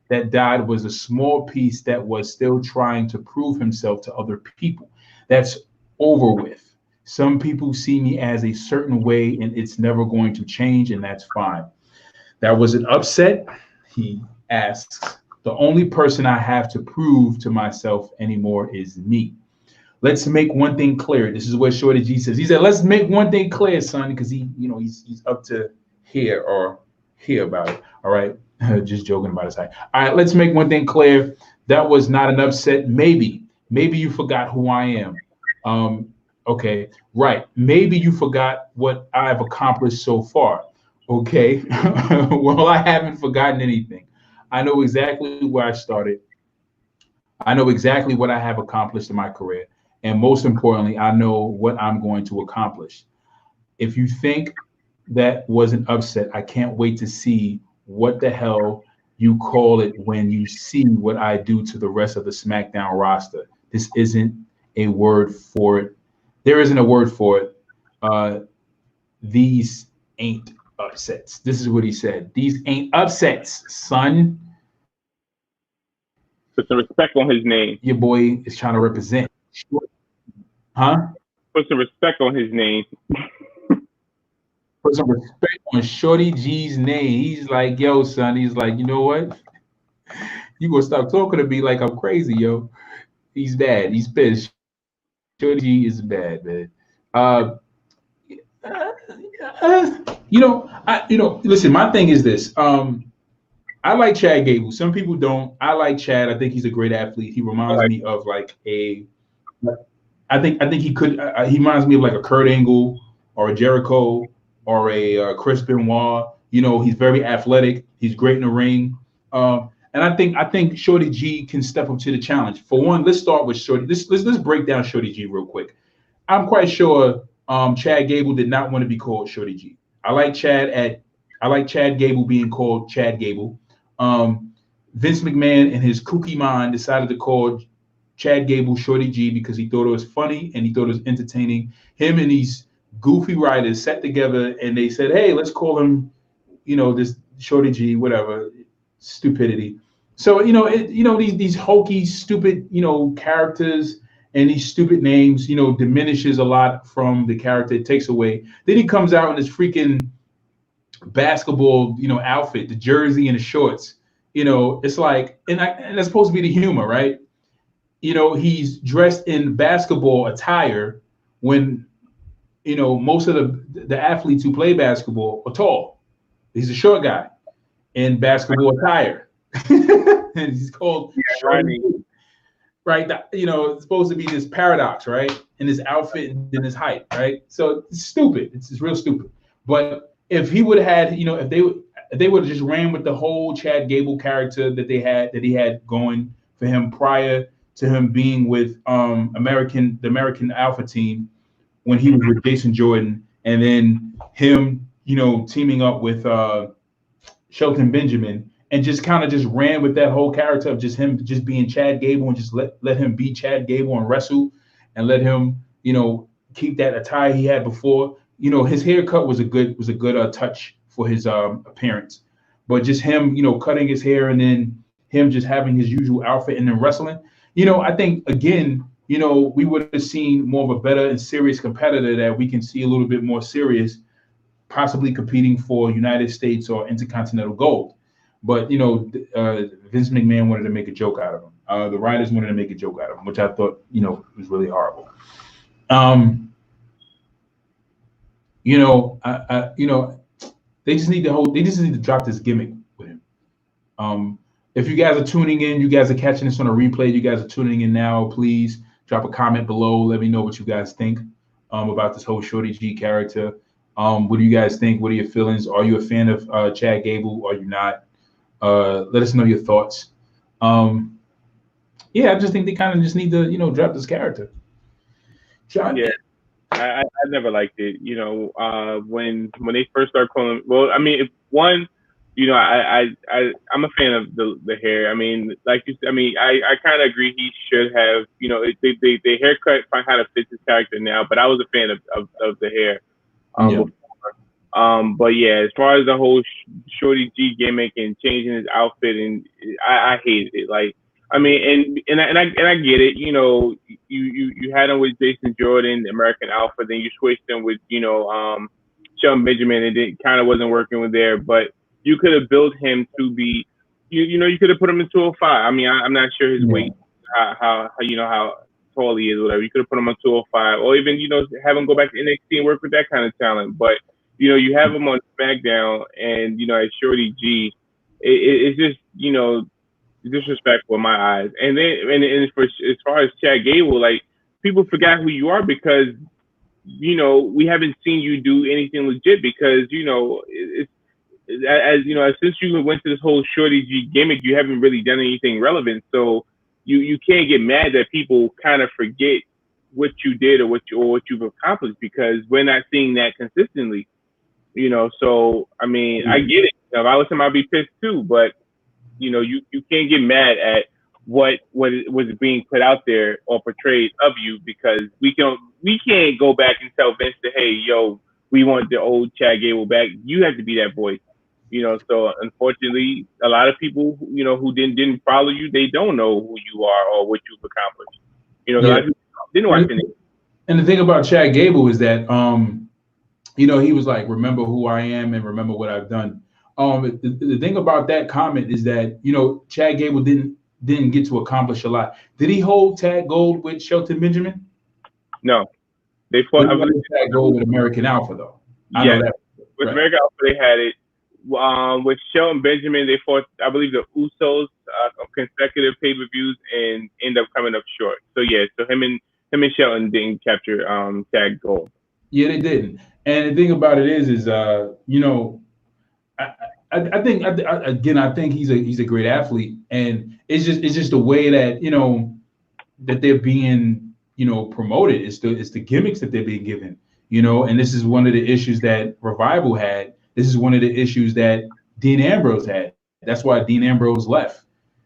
that died was a small piece that was still trying to prove himself to other people. That's over with. Some people see me as a certain way and it's never going to change, and that's fine. That was an upset, he asks. The only person I have to prove to myself anymore is me. Let's make one thing clear. This is what Shorty G says. He said, let's make one thing clear, son, because he's up to hear about it. All right. Just joking about his height. All right, let's make one thing clear. That was not an upset. Maybe you forgot who I am. Okay, right. Maybe you forgot what I've accomplished so far. Okay. Well, I haven't forgotten anything. I know exactly where I started. I know exactly what I have accomplished in my career. And most importantly, I know what I'm going to accomplish. If you think that was an upset, I can't wait to see what the hell you call it when you see what I do to the rest of the SmackDown roster. This isn't a word for it. There isn't a word for it. These ain't upsets. This is what he said. These ain't upsets, son. Put some respect on his name. Your boy is trying to represent. Huh? Put some respect on his name. Put some respect on Shorty G's name. He's like, yo, son. He's like, you know what? You gonna stop talking to me like I'm crazy, yo. He's bad. He's pissed. Shorty G is bad, man. Listen, my thing is this. I like Chad Gable. Some people don't. I like Chad. I think he's a great athlete. He reminds me of like I think he could. He reminds me of like a Kurt Angle or a Jericho or a Chris Benoit. He's very athletic. He's great in the ring. And I think Shorty G can step up to the challenge. For one, let's start with Shorty. Let's break down Shorty G real quick. I'm quite sure Chad Gable did not want to be called Shorty G. I like Chad Gable being called Chad Gable. Vince McMahon in his kooky mind decided to call Chad Gable Shorty G because he thought it was funny and he thought it was entertaining. Him and these goofy writers sat together and they said, hey, let's call him, this Shorty G, whatever, stupidity. So, these hokey, stupid, characters and these stupid names, diminishes a lot from the character. It takes away. Then he comes out in this freaking basketball, outfit, the jersey and the shorts. It's like, and that's supposed to be the humor, right? He's dressed in basketball attire when, most of the athletes who play basketball are tall. He's a short guy in basketball attire. And he's called Shorty. Right? It's supposed to be this paradox, right? In his outfit and in his height, right? So it's stupid. It's real stupid. But if he would have had, if they would have just ran with the whole Chad Gable character that he had going for him prior to him being with the American Alpha team when he was with Jason Jordan, and then him, teaming up with Shelton Benjamin, and just kind of just ran with that whole character of just him just being Chad Gable, and just let him be Chad Gable and wrestle, and let him, keep that attire he had before. His haircut was a good touch for his appearance, but just him, cutting his hair and then him just having his usual outfit and then wrestling. I think again, we would have seen more of a better and serious competitor that we can see a little bit more serious, possibly competing for United States or Intercontinental Gold. But Vince McMahon wanted to make a joke out of him. The writers wanted to make a joke out of him, which I thought was really horrible. They just need to drop this gimmick with him. If you guys are tuning in, you guys are catching this on a replay, you guys are tuning in now, please drop a comment below. Let me know what you guys think about this whole Shorty G character. What do you guys think? What are your feelings? Are you a fan of Chad Gable? Are you not? Let us know your thoughts. I just think they kind of just need to, drop this character. John? Yeah, I never liked it. When they first started calling. Well, I mean, I'm a fan of the hair. I mean, like you said, I kind of agree he should have. The haircut kind of fits his character now, but I was a fan of the hair. Before. But yeah, as far as the whole Shorty G gimmick and changing his outfit, and I hated it. Like, I mean, and I get it. You had him with Jason Jordan, the American Alpha, then you switched him with Shelton Benjamin, and it kind of wasn't working with there. But you could have built him to be, you could have put him in 205. I mean, I'm not sure his weight, how tall he is, whatever. You could have put him on 205, or even have him go back to NXT and work with that kind of talent. But you have him on SmackDown, and as Shorty G, it's just disrespectful in my eyes. And then as far as Chad Gable, like, people forgot who you are because we haven't seen you do anything legit because since you went to this whole Shorty G gimmick, you haven't really done anything relevant. So you can't get mad that people kind of forget what you did or what you've accomplished because we're not seeing that consistently. So I mean, I get it. If I was him, I'd be pissed too. But you can't get mad at what was being put out there or portrayed of you because we can't go back and tell Vince that, hey, yo, we want the old Chad Gable back. You have to be that voice. So unfortunately, a lot of people, who didn't follow you, they don't know who you are or what you've accomplished. A lot of people didn't watch it. And the thing about Chad Gable is that, he was like, remember who I am and remember what I've done. The thing about that comment is that, Chad Gable didn't get to accomplish a lot. Did he hold tag gold with Shelton Benjamin? No. They fought tag gold with American Alpha, though. Yeah. With American Alpha, they had it. With Shelton Benjamin, they fought, I believe, the Usos consecutive pay-per-views and end up coming up short. So yeah, so him and Shelton didn't capture tag gold. Yeah, they didn't. And the thing about it is I think he's a great athlete, and it's just the way that that they're being promoted. It's the gimmicks that they're being given. And this is one of the issues that Revival had. This is one of the issues that Dean Ambrose had. That's why Dean Ambrose left.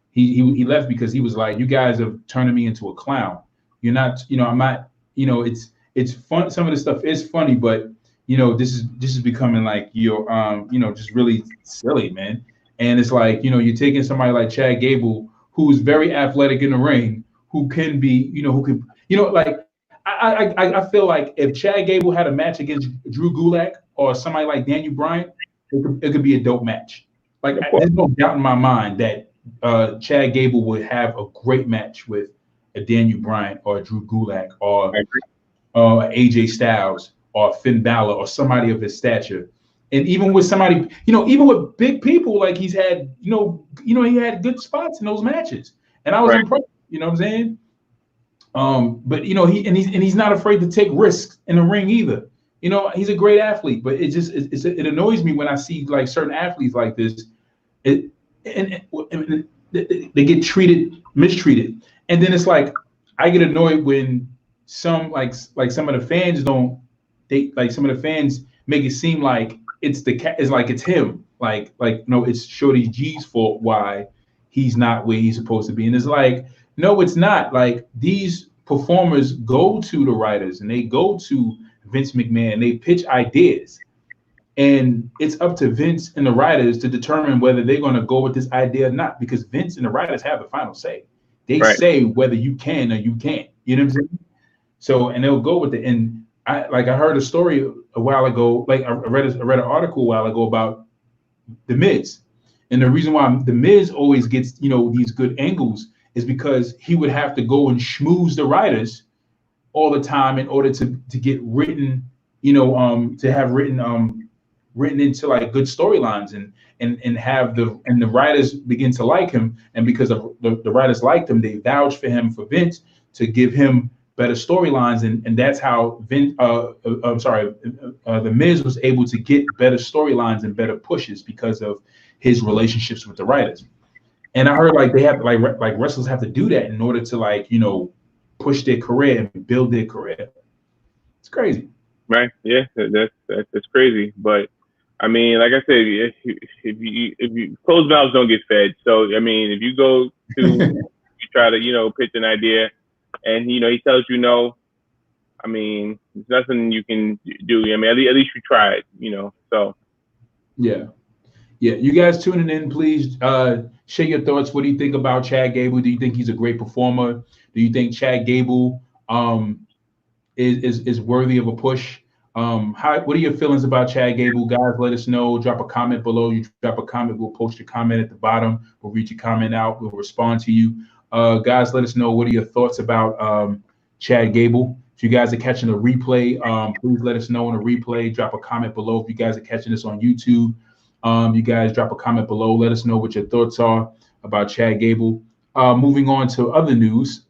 He left because he was like, you guys are turning me into a clown. You're not, I'm not, it's fun. Some of the stuff is funny, but this is becoming like just really silly, man. And it's like, you're taking somebody like Chad Gable, who's very athletic in the ring, who can be, I feel like if Chad Gable had a match against Drew Gulak or somebody like Daniel Bryan, it could be a dope match. Like there's no doubt in my mind that Chad Gable would have a great match with a Daniel Bryan or a Drew Gulak or AJ Styles or Finn Balor or somebody of his stature. And even with somebody, even with big people, like he's had, he had good spots in those matches, and I was impressed. You know what I'm saying? But he's not afraid to take risks in the ring either. He's a great athlete, but it annoys me when I see like certain athletes like this, and they get mistreated, and then it's like I get annoyed when some like some of the fans some of the fans make it seem like it's him, no, it's Shorty G's fault why he's not where he's supposed to be, and it's like, no, it's not. Like, these performers go to the writers and they go to Vince McMahon and they pitch ideas, and it's up to Vince and the writers to determine whether they're going to go with this idea or not, because Vince and the writers have the final say. They say whether you can or you can't. You know what I'm saying? So, and they'll go with it. And I heard a story a while ago. Like I read an article a while ago about The Miz, and the reason why The Miz always gets these good angles is because he would have to go and schmooze the writers all the time in order to get written, to have written into like good storylines and have the writers begin to like him, and because of the writers liked him, they vouched for him for Vince to give him better storylines, and that's how The Miz was able to get better storylines and better pushes because of his relationships with the writers. And I heard like they have like wrestlers have to do that in order to push their career and build their career. It's crazy. Right? Yeah, that's crazy. But I mean, like I said, if you closed mouths don't get fed. So I mean, if you go to you try to pitch an idea, and he tells you no, I mean, there's nothing you can do. I mean, at least you tried. So yeah. You guys tuning in, please share your thoughts. What do you think about Chad Gable? Do you think he's a great performer? Do you think Chad Gable is worthy of a push? What are your feelings about Chad Gable? Guys, let us know. Drop a comment below. You drop a comment, we'll post your comment at the bottom. We'll read your comment out. We'll respond to you. Guys, let us know, what are your thoughts about Chad Gable? If you guys are catching a replay, please let us know on a replay. Drop a comment below. If you guys are catching this on YouTube, you guys drop a comment below. Let us know what your thoughts are about Chad Gable. Moving on to other news.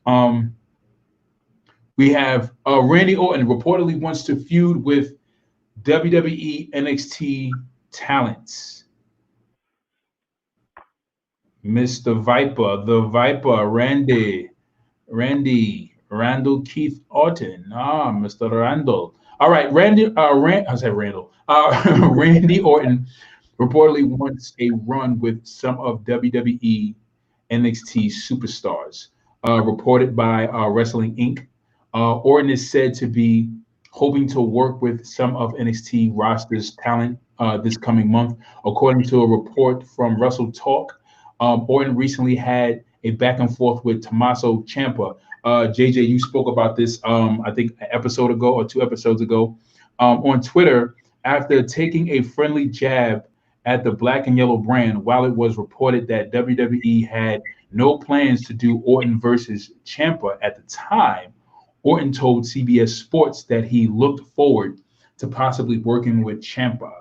We have Randy Orton reportedly wants to feud with WWE NXT talents. Mr. Viper, the Viper, Randall Keith Orton. Mr. Randall. All right, Randy Orton reportedly wants a run with some of WWE NXT superstars. Reported by Wrestling Inc. Orton is said to be hoping to work with some of NXT roster's talent this coming month. According to a report from Wrestle Talk, Orton recently had a back and forth with Tommaso Ciampa. JJ, you spoke about this, I think, an episode ago or 2 episodes ago, on Twitter, after taking a friendly jab at the Black and Yellow brand. While it was reported that WWE had no plans to do Orton versus Ciampa at the time, Orton told CBS Sports that he looked forward to possibly working with Ciampa.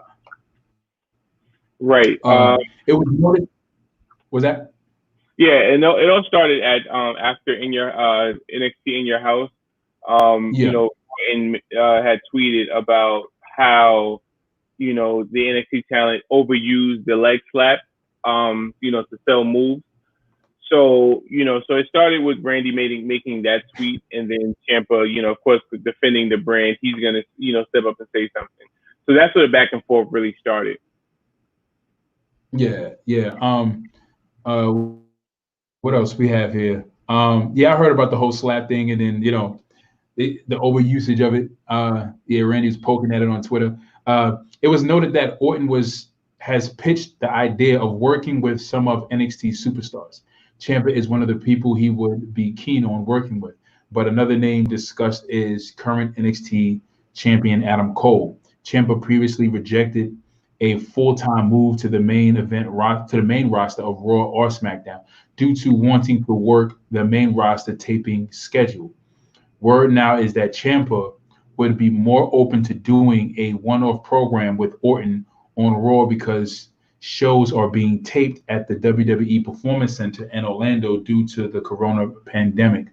Right. It was noted. Was that? Yeah, and it all started at after in your NXT in your house. And had tweeted about how the NXT talent overused the leg slap, to sell moves. So so it started with Randy making that tweet, and then Ciampa, of course, defending the brand. He's gonna step up and say something. So that's where the back and forth really started. Yeah. What else we have here? I heard about the whole slap thing, and then the overusage of it. Randy was poking at it on Twitter. It was noted that Orton has pitched the idea of working with some of NXT superstars. Ciampa is one of the people he would be keen on working with, but another name discussed is current NXT champion Adam Cole. Ciampa previously rejected a full-time move to the main roster of Raw or SmackDown due to wanting to work the main roster taping schedule. Word now is that Ciampa would be more open to doing a one-off program with Orton on Raw because shows are being taped at the WWE Performance Center in Orlando due to the corona pandemic.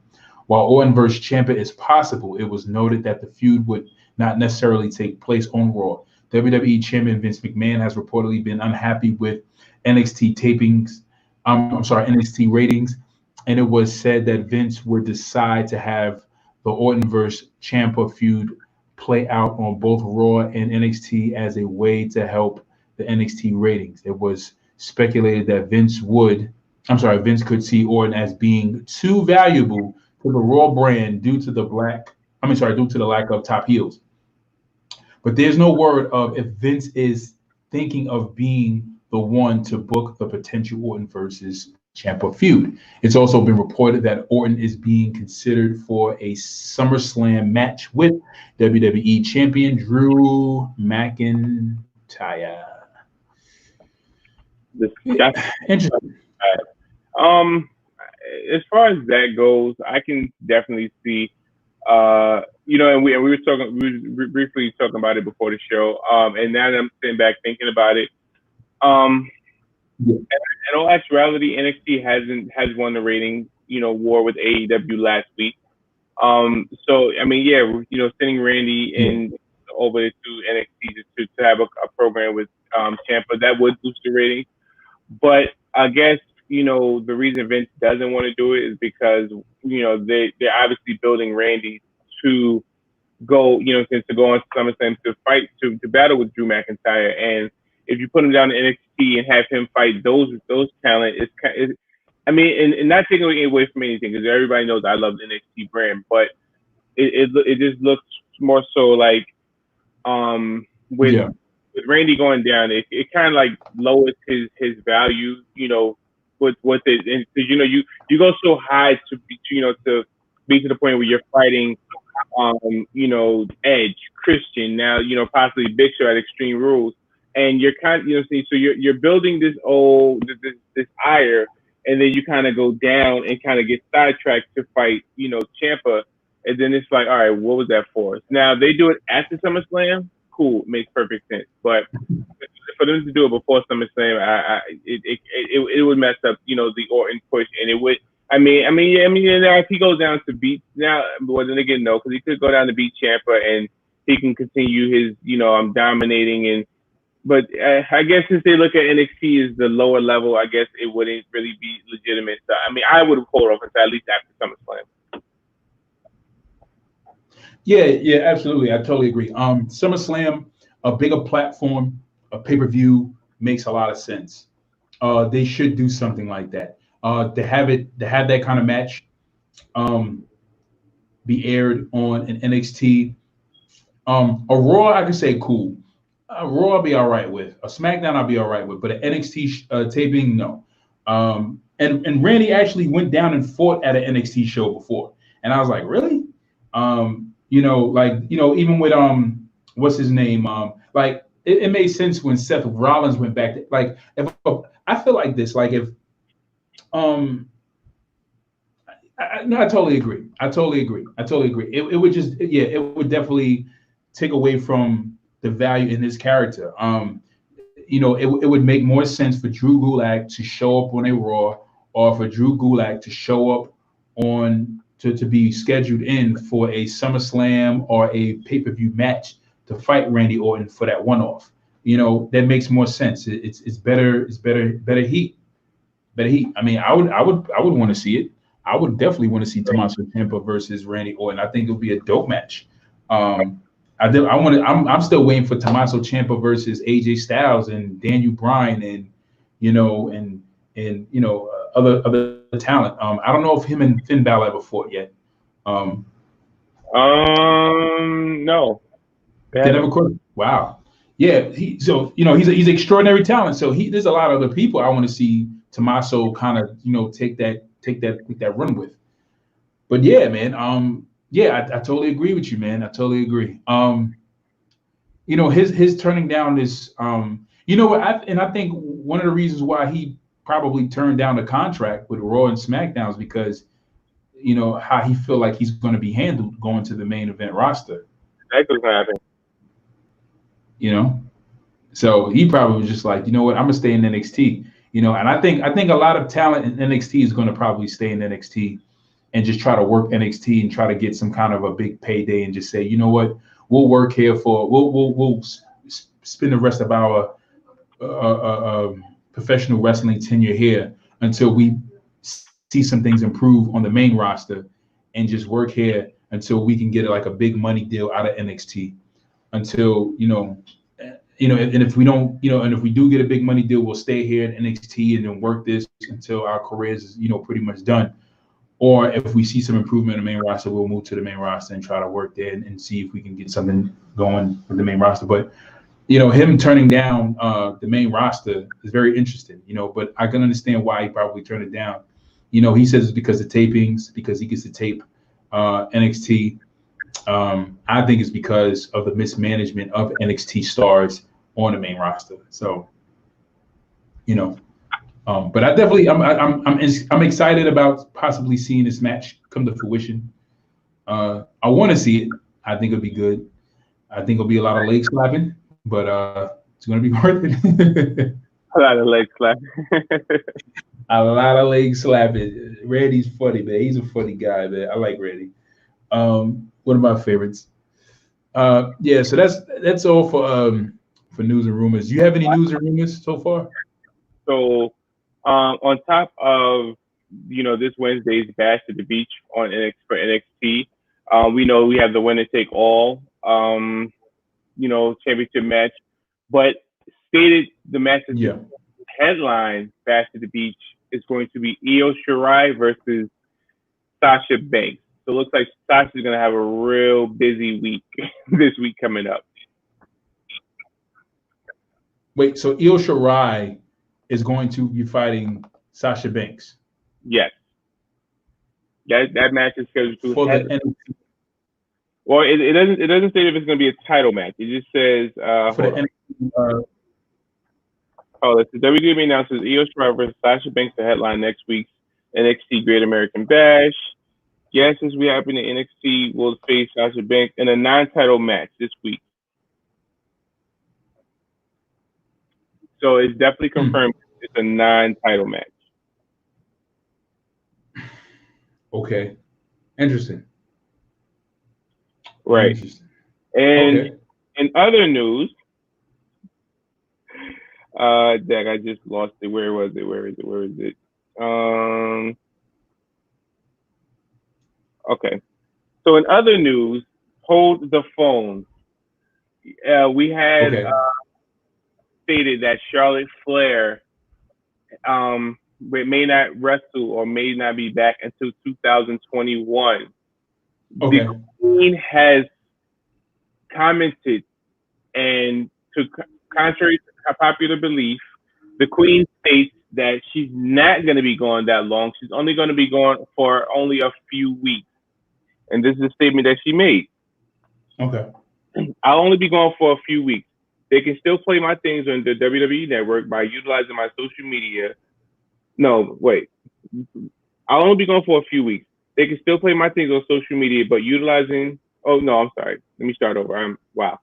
While Orton versus Ciampa is possible, it was noted that the feud would not necessarily take place on Raw. WWE Chairman Vince McMahon has reportedly been unhappy with NXT tapings. NXT ratings, and it was said that Vince would decide to have the Orton versus Ciampa feud play out on both Raw and NXT as a way to help the NXT ratings. It was speculated that Vince could see Orton as being too valuable to the Raw brand due to the lack of top heels. But there's no word of if Vince is thinking of being the one to book the potential Orton versus Ciampa feud. It's also been reported that Orton is being considered for a SummerSlam match with WWE Champion Drew McIntyre. Interesting. As far as that goes, I can definitely see. And we were briefly talking about it before the show. And now that I'm sitting back thinking about it, in all actuality, NXT has won the rating, war with AEW last week. So I mean, sending Randy in over to NXT to have a program with Ciampa, that would boost the ratings. But I guess the reason Vince doesn't want to do it is because they're obviously building Randy to go to go on SummerSlam to battle with Drew McIntyre, and if you put him down to NXT and have him fight those talent, and not taking away from anything, because everybody knows I love the NXT brand, but it just looks more so like with Randy going down, it kind of like lowers his value, with it, because you go so high to be to the point where you're fighting Edge, Christian, now possibly Big Show at Extreme Rules. And you're kind of, so you're building this ire, and then you kind of go down and kind of get sidetracked to fight, Ciampa, and then it's like, all right, what was that for? Now they do it after SummerSlam, cool, makes perfect sense. But for them to do it before SummerSlam, it would mess up, the Orton push, and it would. I mean, now if he goes down to beat now, well then again, no, because he could go down to beat Ciampa and he can continue his, I'm dominating and. But I guess since they look at NXT as the lower level, I guess it wouldn't really be legitimate. So, I mean, I would have hold off until at least after SummerSlam. Yeah, absolutely. I totally agree. SummerSlam, a bigger platform, a pay-per-view makes a lot of sense. They should do something like that. To have that kind of match be aired on an NXT. A Raw, I could say cool. Raw I'll be all right with. A SmackDown I'll be all right with, but an NXT taping, no. And Randy actually went down and fought at an NXT show before, and I was like, really? Even with what's his name? It made sense when Seth Rollins went back. If I feel like this, if I totally agree. I totally agree. It would just it would definitely take away from the value in his character. It would make more sense for Drew Gulak to show up on a Raw, or for Drew Gulak to show up to be scheduled in for a SummerSlam or a pay-per-view match to fight Randy Orton for that one-off. That makes more sense. It's better heat. Better heat. I mean, I would want to see it. I would definitely want to see Tommaso Ciampa versus Randy Orton. I think it would be a dope match. I'm still waiting for Tommaso Ciampa versus AJ Styles and Daniel Bryan and other talent. I don't know if him and Finn Balor ever fought yet. No. They never fought. Wow. Yeah. He's an extraordinary talent. So there's a lot of other people I want to see Tommaso kind of take that run with. But yeah, man. Yeah, I totally agree with you, man. I totally agree. His turning down this, You know what? I think one of the reasons why he probably turned down the contract with Raw and SmackDown is because how he feel like he's going to be handled going to the main event roster. That's what's happening. So he probably was just like, you know what, I'm gonna stay in NXT. And I think a lot of talent in NXT is going to probably stay in NXT and just try to work NXT and try to get some kind of a big payday and just say, you know what, we'll work here for we'll spend the rest of our professional wrestling tenure here until we see some things improve on the main roster, and just work here until we can get like a big money deal out of NXT. Until and if we don't, and if we do get a big money deal, we'll stay here at NXT and then work this until our careers is pretty much done. Or if we see some improvement in the main roster, we'll move to the main roster and try to work there and see if we can get something going with the main roster. But him turning down the main roster is very interesting. But I can understand why he probably turned it down. He says it's because of tapings, because he gets to tape NXT. I think it's because of the mismanagement of NXT stars on the main roster. So, but I definitely I'm excited about possibly seeing this match come to fruition. I want to see it. I think it'll be good. I think it'll be a lot of leg slapping, but it's gonna be worth it. A lot of leg slapping. A lot of leg slapping. Randy's funny, man. He's a funny guy, man. I like Randy. One of my favorites. Yeah, so that's all for news and rumors. Do you have any news and rumors so far? So, on top of this Wednesday's Bash at the Beach for NXT, we know we have the winner take all championship match, but stated the match headline Bash at the Beach is going to be Io Shirai versus Sasha Banks. So it looks like Sasha's going to have a real busy week this week coming up. Wait, so Io Shirai is going to be fighting Sasha Banks? Yes. That match is scheduled to for the NXT. Well, it doesn't say if it's going to be a title match. It just says for the NXT. The WWE announces Io Shirai versus Sasha Banks to headline next week's NXT Great American Bash. Yes, as we happen in NXT, will face Sasha Banks in a non-title match this week. So it's definitely confirmed it's a non-title match. Okay. Interesting. Right. Interesting. And in other news, Dag, I just lost it. Where was it? Where is it? Okay. So in other news, hold the phone. We had stated that Charlotte Flair may not wrestle or may not be back until 2021. Okay. The Queen has commented, and contrary to popular belief, the Queen states that she's not going to be gone that long. She's only going to be gone for only a few weeks. And this is a statement that she made. Okay. I'll only be gone for a few weeks. They can still play my things on the WWE Network by utilizing my social media. No, wait. I'll only be gone for a few weeks. They can still play my things on social media, but utilizing... Oh, no, I'm sorry. Let me start over. Wow.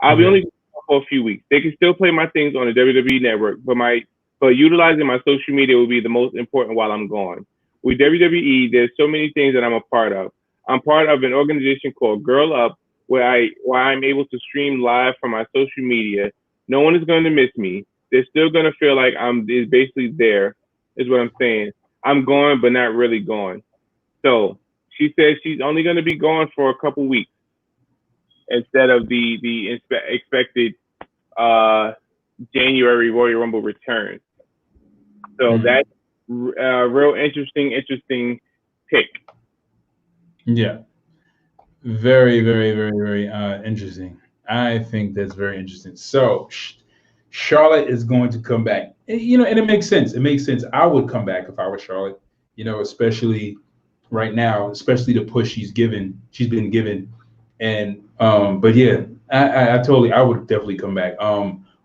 I'll be only gone for a few weeks. They can still play my things on the WWE Network, but utilizing my social media will be the most important while I'm gone. With WWE, there's so many things that I'm a part of. I'm part of an organization called Girl Up, where I'm able to stream live from my social media. No one is going to miss me. They're still going to feel like I'm basically there, is what I'm saying. I'm gone, but not really gone. So she says she's only going to be gone for a couple weeks instead of the expected January Royal Rumble return. So that's a real interesting pick. Yeah. Very, very, very, very interesting. I think that's very interesting. So Charlotte is going to come back. And it makes sense. It makes sense. I would come back if I were Charlotte, especially right now, especially the push she's been given. And but yeah, I would definitely come back.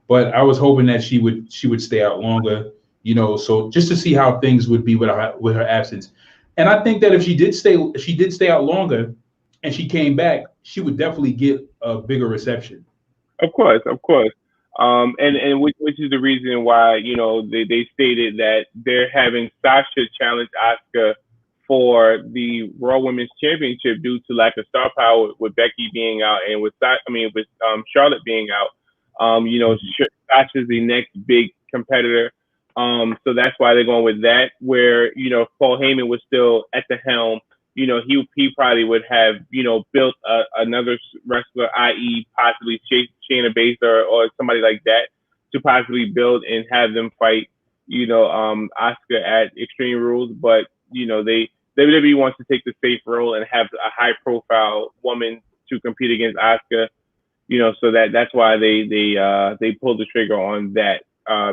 but I was hoping that she would stay out longer, you know, so just to see how things would be with her absence. And I think that if she did stay out longer and she came back, she would definitely get a bigger reception. Of course, of course. And which is the reason why, you know, they stated that they're having Sasha challenge Asuka for the Raw Women's Championship due to lack of star power with Becky being out and with Charlotte being out. You know, Sasha's the next big competitor. So that's why they're going with that. Where, you know, Paul Heyman was still at the helm, you know, he probably would have, you know, built another wrestler, i.e., possibly Shayna Baszler or somebody like that, to possibly build and have them fight, you know, Asuka at Extreme Rules. But, you know, WWE wants to take the safe role and have a high profile woman to compete against Asuka, you know, so that's why they pulled the trigger on that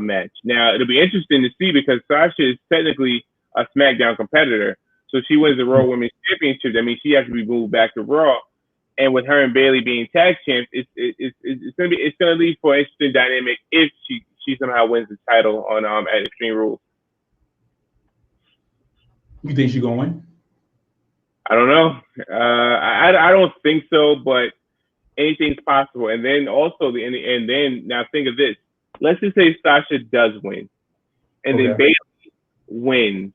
match. Now it'll be interesting to see because Sasha is technically a SmackDown competitor. So she wins the Raw Women's Championship. That means she has to be moved back to Raw. And with her and Bayley being tag champs, it's gonna lead for an interesting dynamic if she somehow wins the title on at Extreme Rules. You think she's gonna win? I don't know. I don't think so, but anything's possible. And then also now think of this. Let's just say Sasha does win, and then Bayley wins.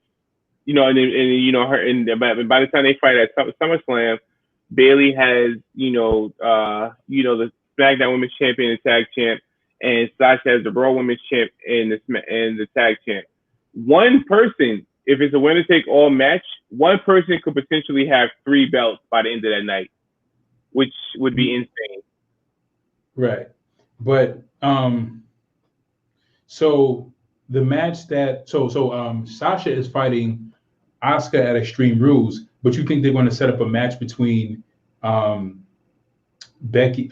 You know, and you know her, and by the time they fight at SummerSlam, Bayley has you know the SmackDown Women's Champion and Tag Champ, and Sasha has the Raw Women's Champ and the Tag Champ. One person, if it's a winner take all match, one person could potentially have 3 belts by the end of that night, which would be insane. Right, but so the match that Sasha is fighting Asuka at Extreme Rules, but you think they're going to set up a match between Bayley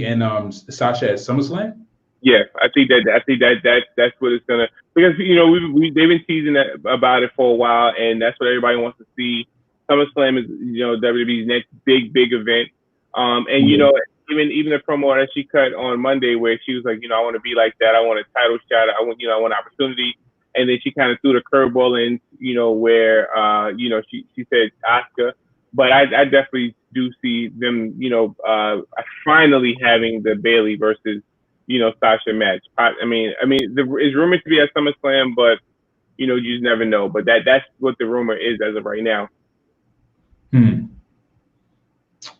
and Sasha at SummerSlam? Yeah, I think that's what it's gonna, because you know they've been teasing about it for a while, and that's what everybody wants to see. SummerSlam is, you know, WWE's next big event, and you know even the promo that she cut on Monday where she was like, you know, I want to be like that, I want a title shot, I want opportunity. And then she kind of threw the curveball in, you know, where, you know, she said Asuka. But I definitely do see them, you know, finally having the Bayley versus, you know, Sasha match. I mean, it's rumored to be at SummerSlam, but, you know, you just never know. But that's what the rumor is as of right now.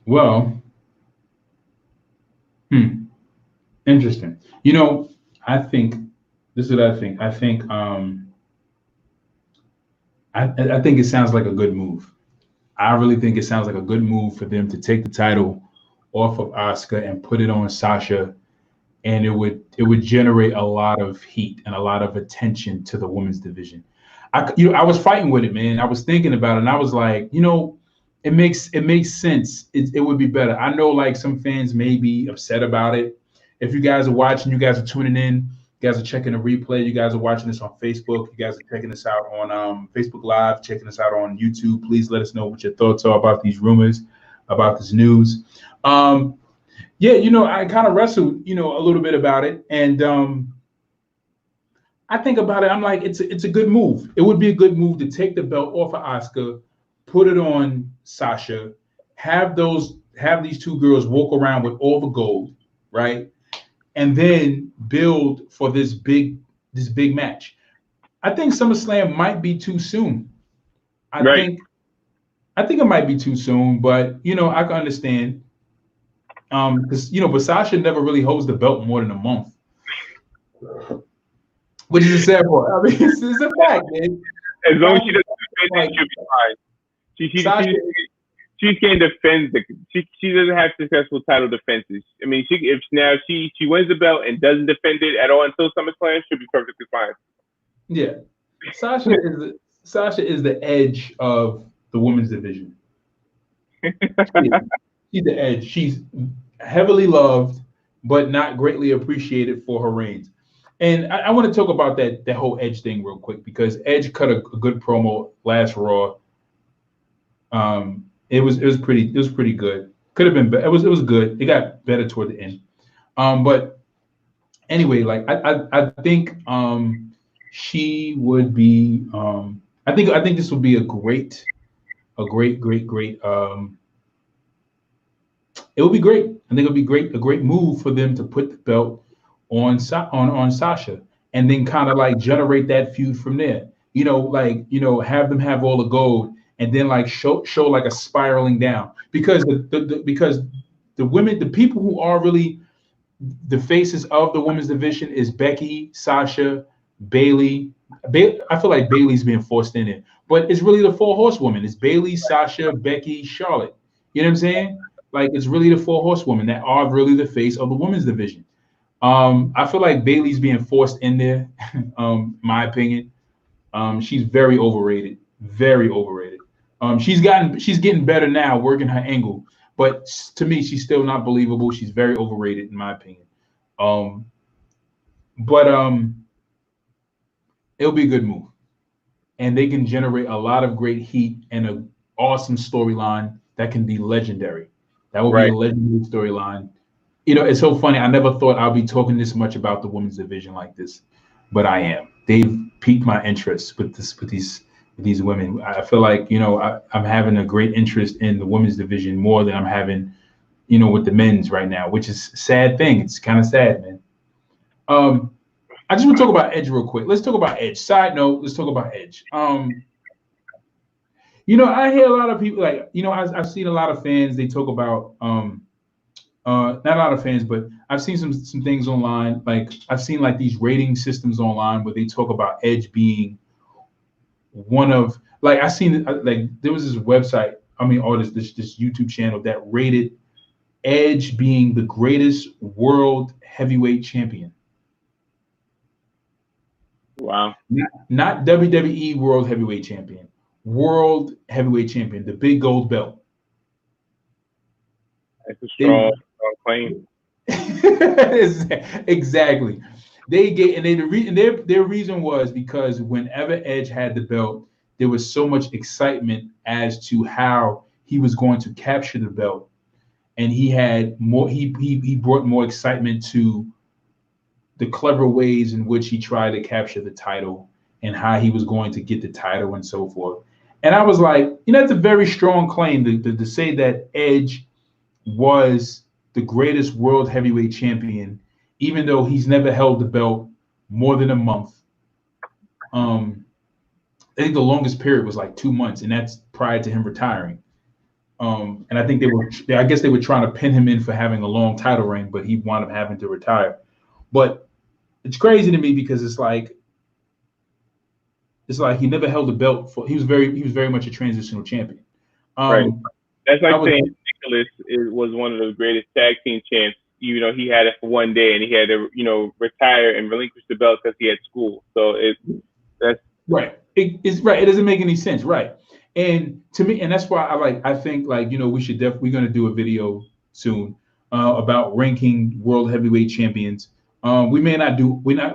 Well, interesting. You know, I think this is what I think. I think I think it sounds like a good move. I really think it sounds like a good move for them to take the title off of Asuka and put it on Sasha, and it would generate a lot of heat and a lot of attention to the women's division. I was fighting with it, man. I was thinking about it, and I was like, you know, it makes sense. It would be better. I know, like, some fans may be upset about it. If you guys are watching, you guys are tuning in, you guys are checking the replay, you guys are watching this on Facebook, you guys are checking this out on Facebook Live, checking us out on YouTube, please let us know what your thoughts are about these rumors, about this news. Yeah, you know, I kind of wrestled, you know, a little bit about it, and I think about it, I'm like, it's a good move. It would be a good move to take the belt off of Asuka, put it on Sasha, have these two girls walk around with all the gold, right? And then build for this big match. I think SummerSlam might be too soon. I think it might be too soon, but you know, I can understand. Because you know, but Sasha never really holds the belt more than a month. Which is a sad part. I mean, it's a fact, man. As long as she doesn't defend it, she'll be fine. She can defend she doesn't have successful title defenses. I mean, if she wins the belt and doesn't defend it at all until SummerSlam, she'll be perfectly fine. Yeah, Sasha is the edge of the women's division. She's the edge. She's heavily loved, but not greatly appreciated for her reigns. And I want to talk about that whole Edge thing real quick, because Edge cut a good promo last Raw. It was pretty good. Could have been better. It was good. It got better toward the end. But anyway, like I think she would be I think this would be a great it would be great. I think it would be a great move for them to put the belt on Sasha, and then kind of like generate that feud from there. Have them have all the gold, and then like show like a spiraling down, because because the women, the people who are really the faces of the women's division is Becky, Sasha, Bailey. I feel like Bailey's being forced in it, but it's really the four horsewomen. It's Bailey, Sasha, Becky, Charlotte. You know what I'm saying? Like it's really the four horsewomen that are really the face of the women's division. I feel like Bailey's being forced in there. My opinion. She's very overrated. Very overrated. She's getting better now, working her angle. But to me, she's still not believable. She's very overrated, in my opinion. Um, but it'll be a good move, and they can generate a lot of great heat and an awesome storyline that can be legendary. That will be Right. a legendary storyline. It's so funny. I never thought I'd be talking this much about the women's division like this, but I am. They've piqued my interest with these women. I feel like I'm having a great interest in the women's division more than I'm having with the men's right now, which is a sad thing. It's kind of sad, man. Um, I just want to talk about Edge real quick. Let's talk about Edge. Side note, let's talk about Edge. I hear a lot of people like, I've seen a lot of fans. They talk about not a lot of fans, but I've seen some things online. Like I've seen like these rating systems online where they talk about Edge being one of like I seen like there was this website. I mean, or this YouTube channel that rated Edge being the greatest world heavyweight champion. Wow. Not WWE World Heavyweight Champion, World Heavyweight Champion, the big gold belt. That's a strong claim. Exactly. They gave, and they the re, and their reason was because whenever Edge had the belt, there was so much excitement as to how he was going to capture the belt, and he had more. He brought more excitement to the clever ways in which he tried to capture the title and how he was going to get the title and so forth. And I was like, that's a very strong claim to say that Edge was the greatest world heavyweight champion, even though he's never held the belt more than a month. I think the longest period was like 2 months, and that's prior to him retiring. And I think I guess they were trying to pin him in for having a long title reign, but he wound up having to retire. But it's crazy to me because it's like he never held a belt for. He was very much a transitional champion. Right. That's like saying Nicholas was one of the greatest tag team champs. He had it for one day and he had to, retire and relinquish the belt because he had school. So that's right. It's right. It doesn't make any sense, right? And to me, and that's why I think we're gonna do a video soon about ranking world heavyweight champions. We may not do I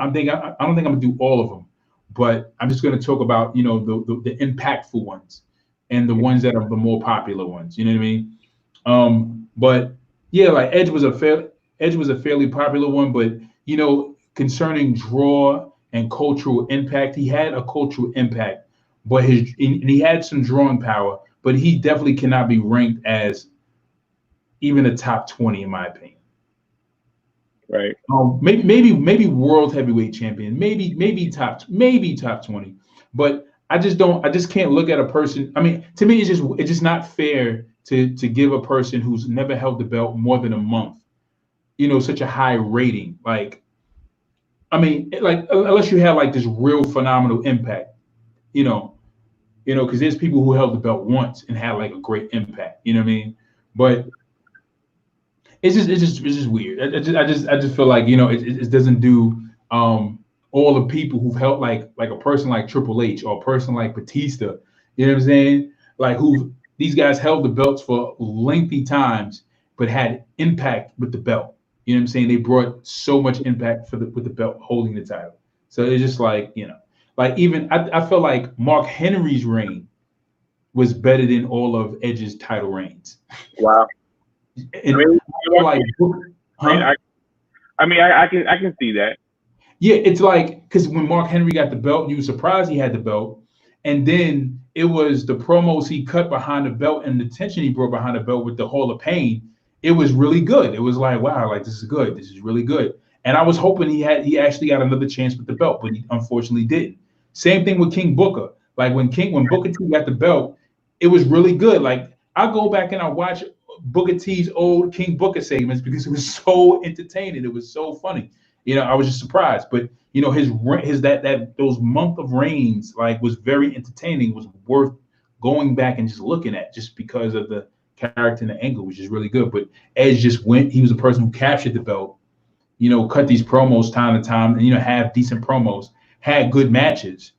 don't think I'm gonna do all of them, but I'm just gonna talk about the impactful ones and the ones that are the more popular ones. You know what I mean? But yeah, like Edge was a fairly popular one, but concerning draw and cultural impact, he had a cultural impact, but he had some drawing power, but he definitely cannot be ranked as even a top 20 in my opinion. Right. Maybe world heavyweight champion, maybe top 20, but I just can't look at a person. I mean, to me, it's just not fair to give a person who's never held the belt more than a month, such a high rating. Like, I mean, like unless you have like this real phenomenal impact, because there's people who held the belt once and had like a great impact. You know what I mean? But it's just weird. I just feel like it doesn't do all the people who've held like a person like Triple H or a person like Batista. You know what I'm saying? Like these guys held the belts for lengthy times, but had impact with the belt. You know what I'm saying? They brought so much impact with the belt holding the title. So it's just like like even I felt like Mark Henry's reign was better than all of Edge's title reigns. Wow. And I feel like, I mean, I can see that. Yeah, it's like because when Mark Henry got the belt, you were surprised he had the belt, and then it was the promos he cut behind the belt and the tension he brought behind the belt with the Hall of Pain. It was really good. It was like, wow, like this is good. This is really good. And I was hoping he actually got another chance with the belt, but he unfortunately didn't. Same thing with King Booker. Like when Booker T got the belt, it was really good. Like I go back and I watch Booker T's old King Booker segments because it was so entertaining. It was so funny. I was just surprised, but his that those month of reigns like was very entertaining. Was worth going back and just looking at just because of the character and the angle, which is really good. But Edge just went. He was the person who captured the belt. Cut these promos time to time, and have decent promos, had good matches.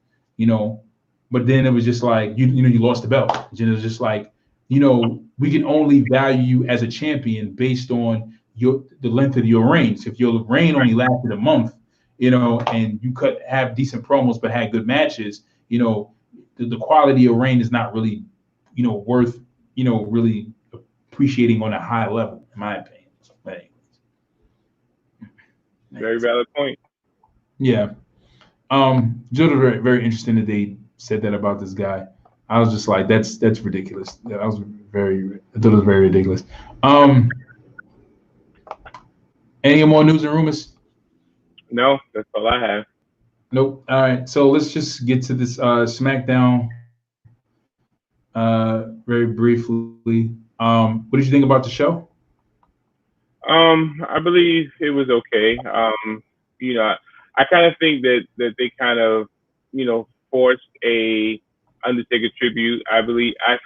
But then it was just like you lost the belt. It was just like we can only value you as a champion based on the length of your reign. So if your reign only lasted a month, and you could have decent promos but had good matches, the quality of reign is not really, worth, really appreciating on a high level, in my opinion. But anyways. Very valid point. Yeah. Just very, very interesting that they said that about this guy. I was just like, that's ridiculous. I thought it was very ridiculous. Any more news and rumors? No, that's all I have. Nope. All right. So let's just get to this Smackdown very briefly. What did you think about the show? I believe it was okay. I kind of think that they kind of, forced a Undertaker tribute. I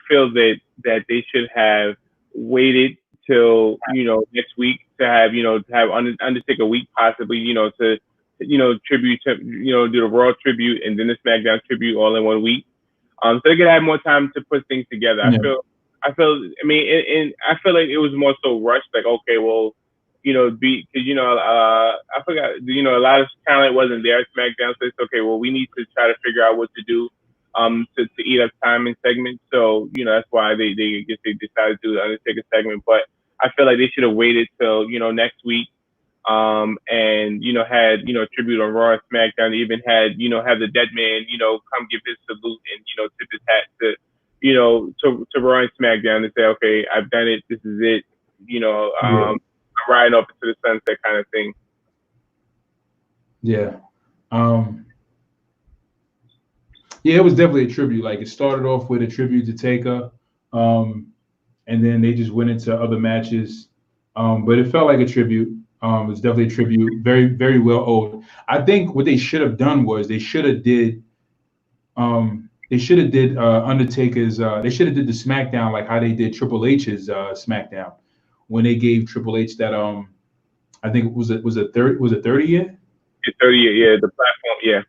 feel that they should have waited till next week to have Undertaker week possibly to tribute to do the Raw tribute and then the Smackdown tribute all in 1 week. So they could have more time to put things together. Yeah. I feel like it was more so rushed. Like, okay, well, I forgot, a lot of talent wasn't there at SmackDown, so it's okay. Well, we need to try to figure out what to do, to eat up time in segments. So, that's why they decided to do the Undertaker segment. But I feel like they should have waited till, next week, and, had, tribute on Raw and SmackDown. They even had, have the dead man, come give his salute and, tip his hat to Raw and SmackDown and say, okay, I've done it. This is it. I'm riding up into the sunset kind of thing. Yeah. Yeah, it was definitely a tribute. Like it started off with a tribute to Taker, and then they just went into other matches. But it felt like a tribute. It was definitely a tribute. Very, very well owed. I think what they should have done was they should have did Undertaker's they should have did the SmackDown like how they did Triple H's SmackDown when they gave Triple H that I think it was a 30 year? 30 year, yeah, the platform, yeah.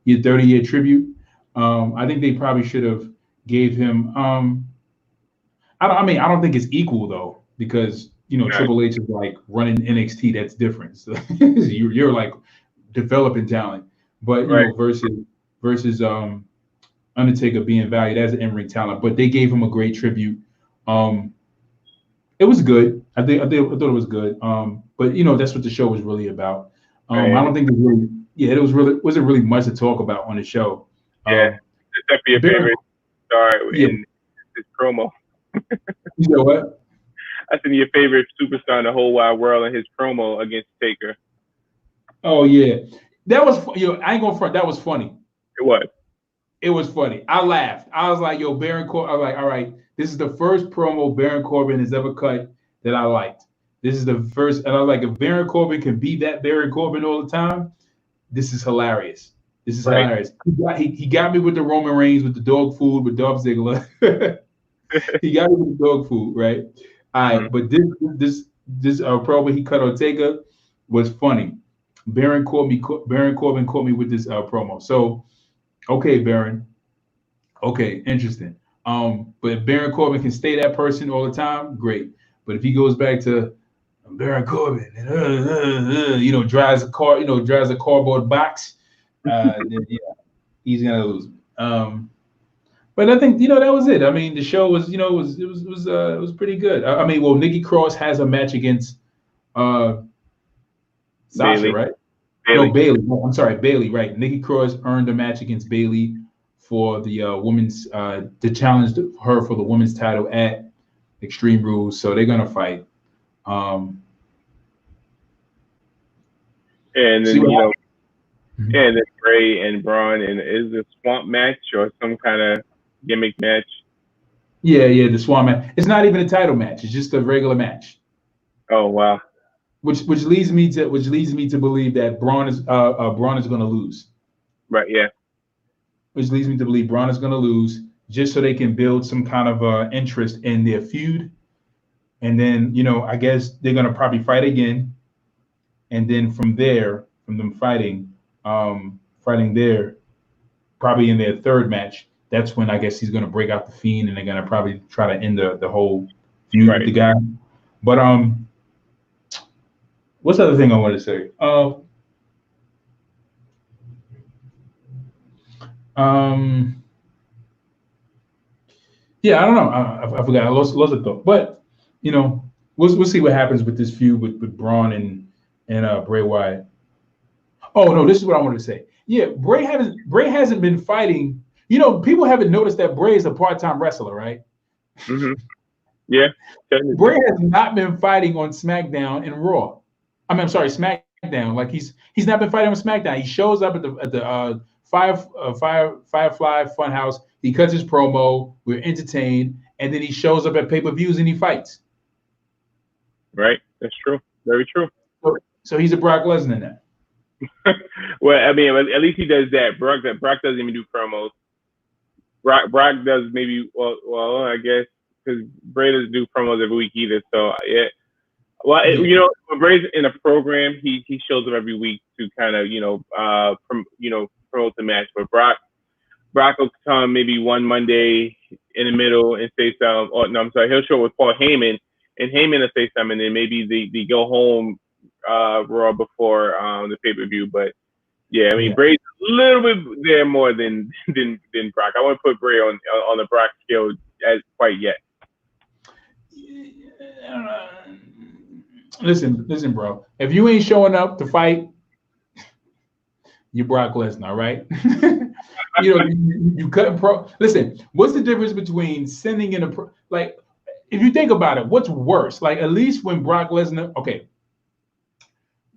Yeah, 30-year tribute. I think they probably should have gave him I don't think it's equal though, because Triple H is like running NXT, that's different. So you're like developing talent. But versus Undertaker being valued as an in-ring talent. But they gave him a great tribute. It was good. I thought it was good. But that's what the show was really about. I don't think it wasn't really much to talk about on the show. Yeah, except for your favorite star in this promo. You know what? I said your favorite superstar in the whole wide world in his promo against Taker. Oh yeah, that was I ain't gonna front. That was funny. It was. It was funny. I laughed. I was like, yo, Baron Corbin. I was like, all right, this is the first promo Baron Corbin has ever cut that I liked. This is the first, and I was like, if Baron Corbin can be that Baron Corbin all the time, this is hilarious. This is hilarious. He got me with the Roman Reigns, with the dog food, with Dolph Ziggler. He got me with the dog food, right? All right, but this promo he cut on Taker was funny. Baron Corbin caught me with this promo. So, okay, Baron. Okay, interesting. But if Baron Corbin can stay that person all the time, great. But if he goes back to Baron Corbin and drives a cardboard box, then he's gonna lose. But I think that was it. I mean, the show was was pretty good. Nikki Cross has a match against Sasha, Bailey. right? Bailey. No, Bailey. No, I'm sorry, Bailey. Right. Nikki Cross earned a match against Bailey for the women's to challenge her for the women's title at Extreme Rules. So they're gonna fight. And See then what you know, happens? and then Bray and Braun, and is a swamp match or some kind of gimmick match? Yeah, the Swan match. It's not even a title match. It's just a regular match. Oh wow. Which leads me to believe that Braun is going to lose. Right. Yeah. Which leads me to believe Braun is going to lose just so they can build some kind of interest in their feud. And then, I guess they're going to probably fight again. And then from there, from them fighting there, probably in their third match, that's when I guess he's going to break out the Fiend and they're going to probably try to end the whole feud with the guy. But what's the other thing I want to say? Yeah, I don't know. I forgot. I lost the thought. But we'll see what happens with this feud with Braun and Bray Wyatt. Oh no, this is what I wanted to say. Yeah, Bray hasn't been fighting. People haven't noticed that Bray is a part-time wrestler, right? Mm-hmm. Yeah. Bray has not been fighting on SmackDown and Raw. I'm sorry, SmackDown. Like he's not been fighting on SmackDown. He shows up at the Firefly Funhouse. He cuts his promo. We're entertained, and then he shows up at pay-per-views and he fights. Right. That's true. Very true. So he's a Brock Lesnar now. Well, I mean, at least he does that. Brock doesn't even do promos. Brock does maybe. Well, I guess because Bray doesn't do promos every week either. So yeah. Well, when Bray's in a program, he shows up every week to kind of promote the match. But Brock will come maybe one Monday in the middle and say something. Or no, I'm sorry, he'll show up with Paul Heyman, and Heyman will say something, and maybe they go home Raw before the pay-per-view. But yeah, I mean, Bray's a little bit there more than Brock. I wouldn't put Bray on the Brock scale as quite yet. Listen, bro. If you ain't showing up to fight, you're Brock Lesnar, right? you cut pro. Listen, what's the difference between sending in if you think about it, what's worse? Like at least when Brock Lesnar,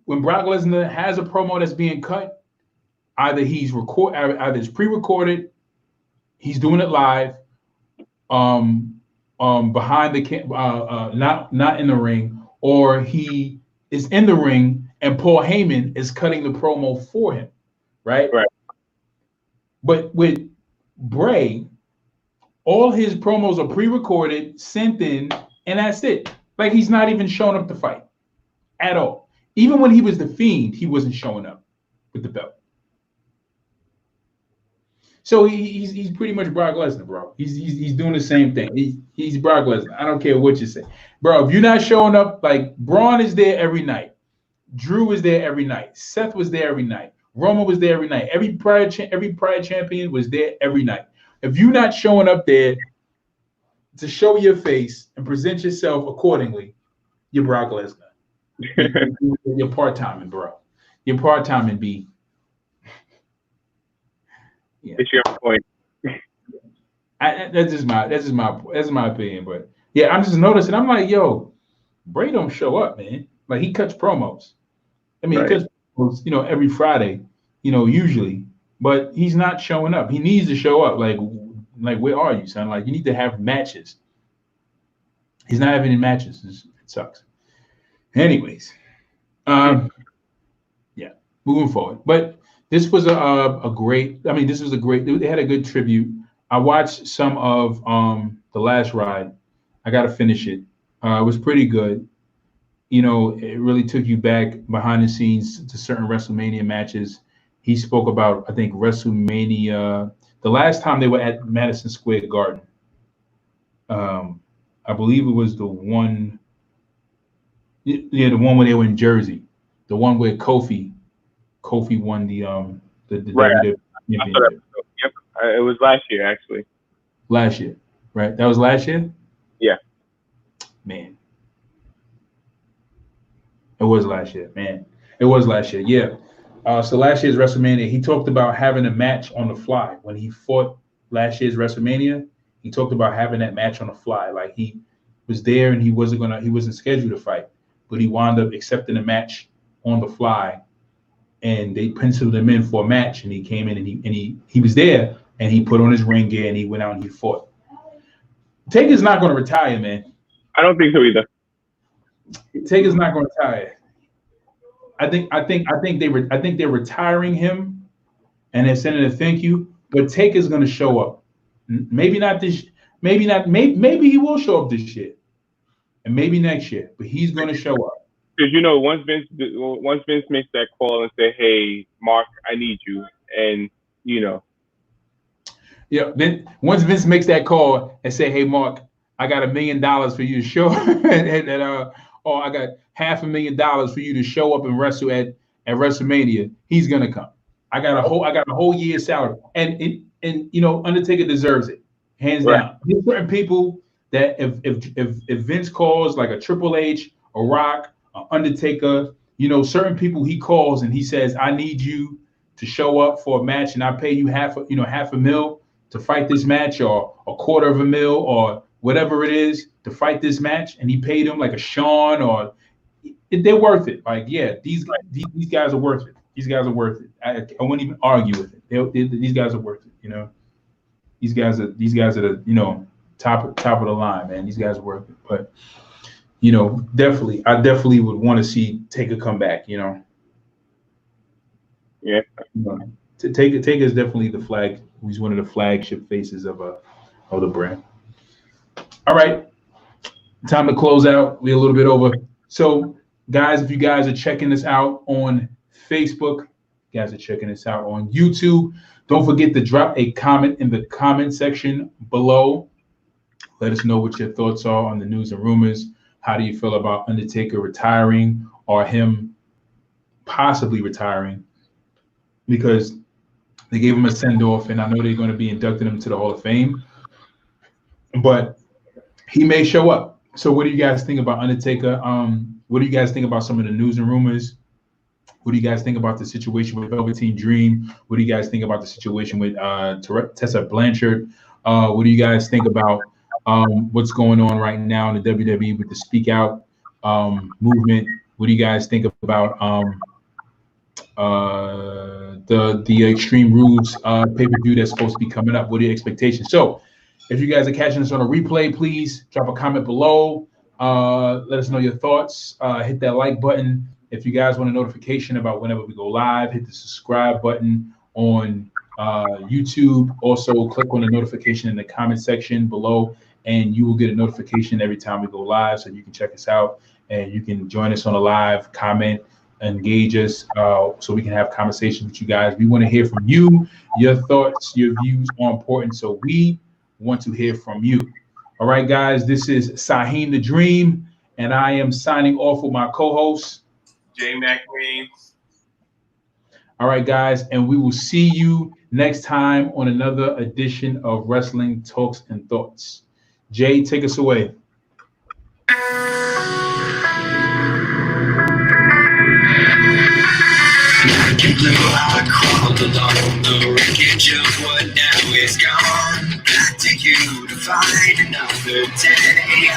when Brock Lesnar has a promo that's being cut, either it's pre-recorded, he's doing it live, behind the not in the ring, or he is in the ring and Paul Heyman is cutting the promo for him, right? Right. But with Bray, all his promos are pre-recorded, sent in, and that's it. Like he's not even showing up to fight at all. Even when he was the Fiend, he wasn't showing up with the belt. So he's pretty much Brock Lesnar, bro. He's doing the same thing. He's Brock Lesnar. I don't care what you say, bro. If you're not showing up, like Braun is there every night, Drew was there every night, Seth was there every night, Roman was there every night. Every prior champion was there every night. If you're not showing up there to show your face and present yourself accordingly, you're Brock Lesnar. You're part-timing, bro. You're part-timing, B. Yeah. It's your point. That's just my opinion. But yeah, I'm just noticing. I'm like, yo, Bray don't show up, man. Like he cuts promos. I mean, right. He cuts promos, every Friday, usually. But he's not showing up. He needs to show up. Like where are you, son? Like you need to have matches. He's not having any matches. It sucks. Anyways, yeah, moving forward. But this was a great. I mean, this was a great. They had a good tribute. I watched some of The Last Ride. I got to finish it. It was pretty good. It really took you back behind the scenes to certain WrestleMania matches. He spoke about, I think, WrestleMania, the last time they were at Madison Square Garden. I believe it was the one. Yeah, the one where they were in Jersey. The one where Kofi won the right. WWE Championship. Yep, it was last year actually. Last year, right? That was last year. Yeah. Man, it was last year, man. It was last year, yeah. So last year's WrestleMania, he talked about having a match on the fly. When he fought last year's WrestleMania, he talked about having that match on the fly. Like he was there and he wasn't scheduled to fight, but he wound up accepting a match on the fly, and they penciled him in for a match, and he came in and he was there, and he put on his ring gear and he went out and he fought. Taker's not going to retire, man. I don't think so either. Taker's not going to retire. I think they're retiring him, and they're sending a thank you. But Taker's going to show up. Maybe not this. Maybe not. Maybe he will show up this year, and maybe next year. But he's going to show up. Because once Vince makes that call and say, "Hey, Mark, I need you," and yeah. Then once Vince makes that call and say, "Hey, Mark, I got $1 million for you to show," or I got $500,000 for you to show up and wrestle at WrestleMania, he's gonna come. I got a whole year's salary, and Undertaker deserves it, hands down. There's certain people that if Vince calls, like a Triple H, a Rock, a Undertaker, certain people he calls and he says, "I need you to show up for a match, and I pay you half a mil to fight this match, or $250,000 or whatever it is to fight this match," and he paid him like a Sean, or they're worth it. Like, yeah, these guys are worth it. These guys are worth it. I wouldn't even argue with it. These guys are worth it. These guys are the top of the line, man. These guys are worth it. But I definitely would want to see Taker come back. Yeah. Taker is definitely the flag. He's one of the flagship faces of the brand. All right, time to close out. We're a little bit over. So, guys, if you guys are checking this out on Facebook, you guys are checking this out on YouTube, don't forget to drop a comment in the comment section below. Let us know what your thoughts are on the news and rumors. How do you feel about Undertaker retiring, or him possibly retiring? Because they gave him a send-off, and I know they're going to be inducting him to the Hall of Fame. But he may show up. So what do you guys think about Undertaker? What do you guys think about some of the news and rumors? What do you guys think about the situation with Velveteen Dream? What do you guys think about the situation with Tessa Blanchard? What do you guys think about what's going on right now in the WWE with the Speak Out movement? What do you guys think about the Extreme Rules pay-per-view that's supposed to be coming up? What are your expectations? So if you guys are catching us on a replay, please drop a comment below. Let us know your thoughts. Hit that like button. If you guys want a notification about whenever we go live, hit the subscribe button on YouTube. Also, click on the notification in the comment section below, and you will get a notification every time we go live, so you can check us out and you can join us on a live, comment, engage us, so we can have conversations with you guys. We want to hear from you. Your thoughts, your views are important, so we want to hear from you. All right, guys, this is Saheem the Dream, and I am signing off with my co-host, Jay McQueen. All right, guys, and we will see you next time on another edition of Wrestling Talks and Thoughts. Jay, take us away. I crawled along the wreckage of what now is gone. Back to you to find another day.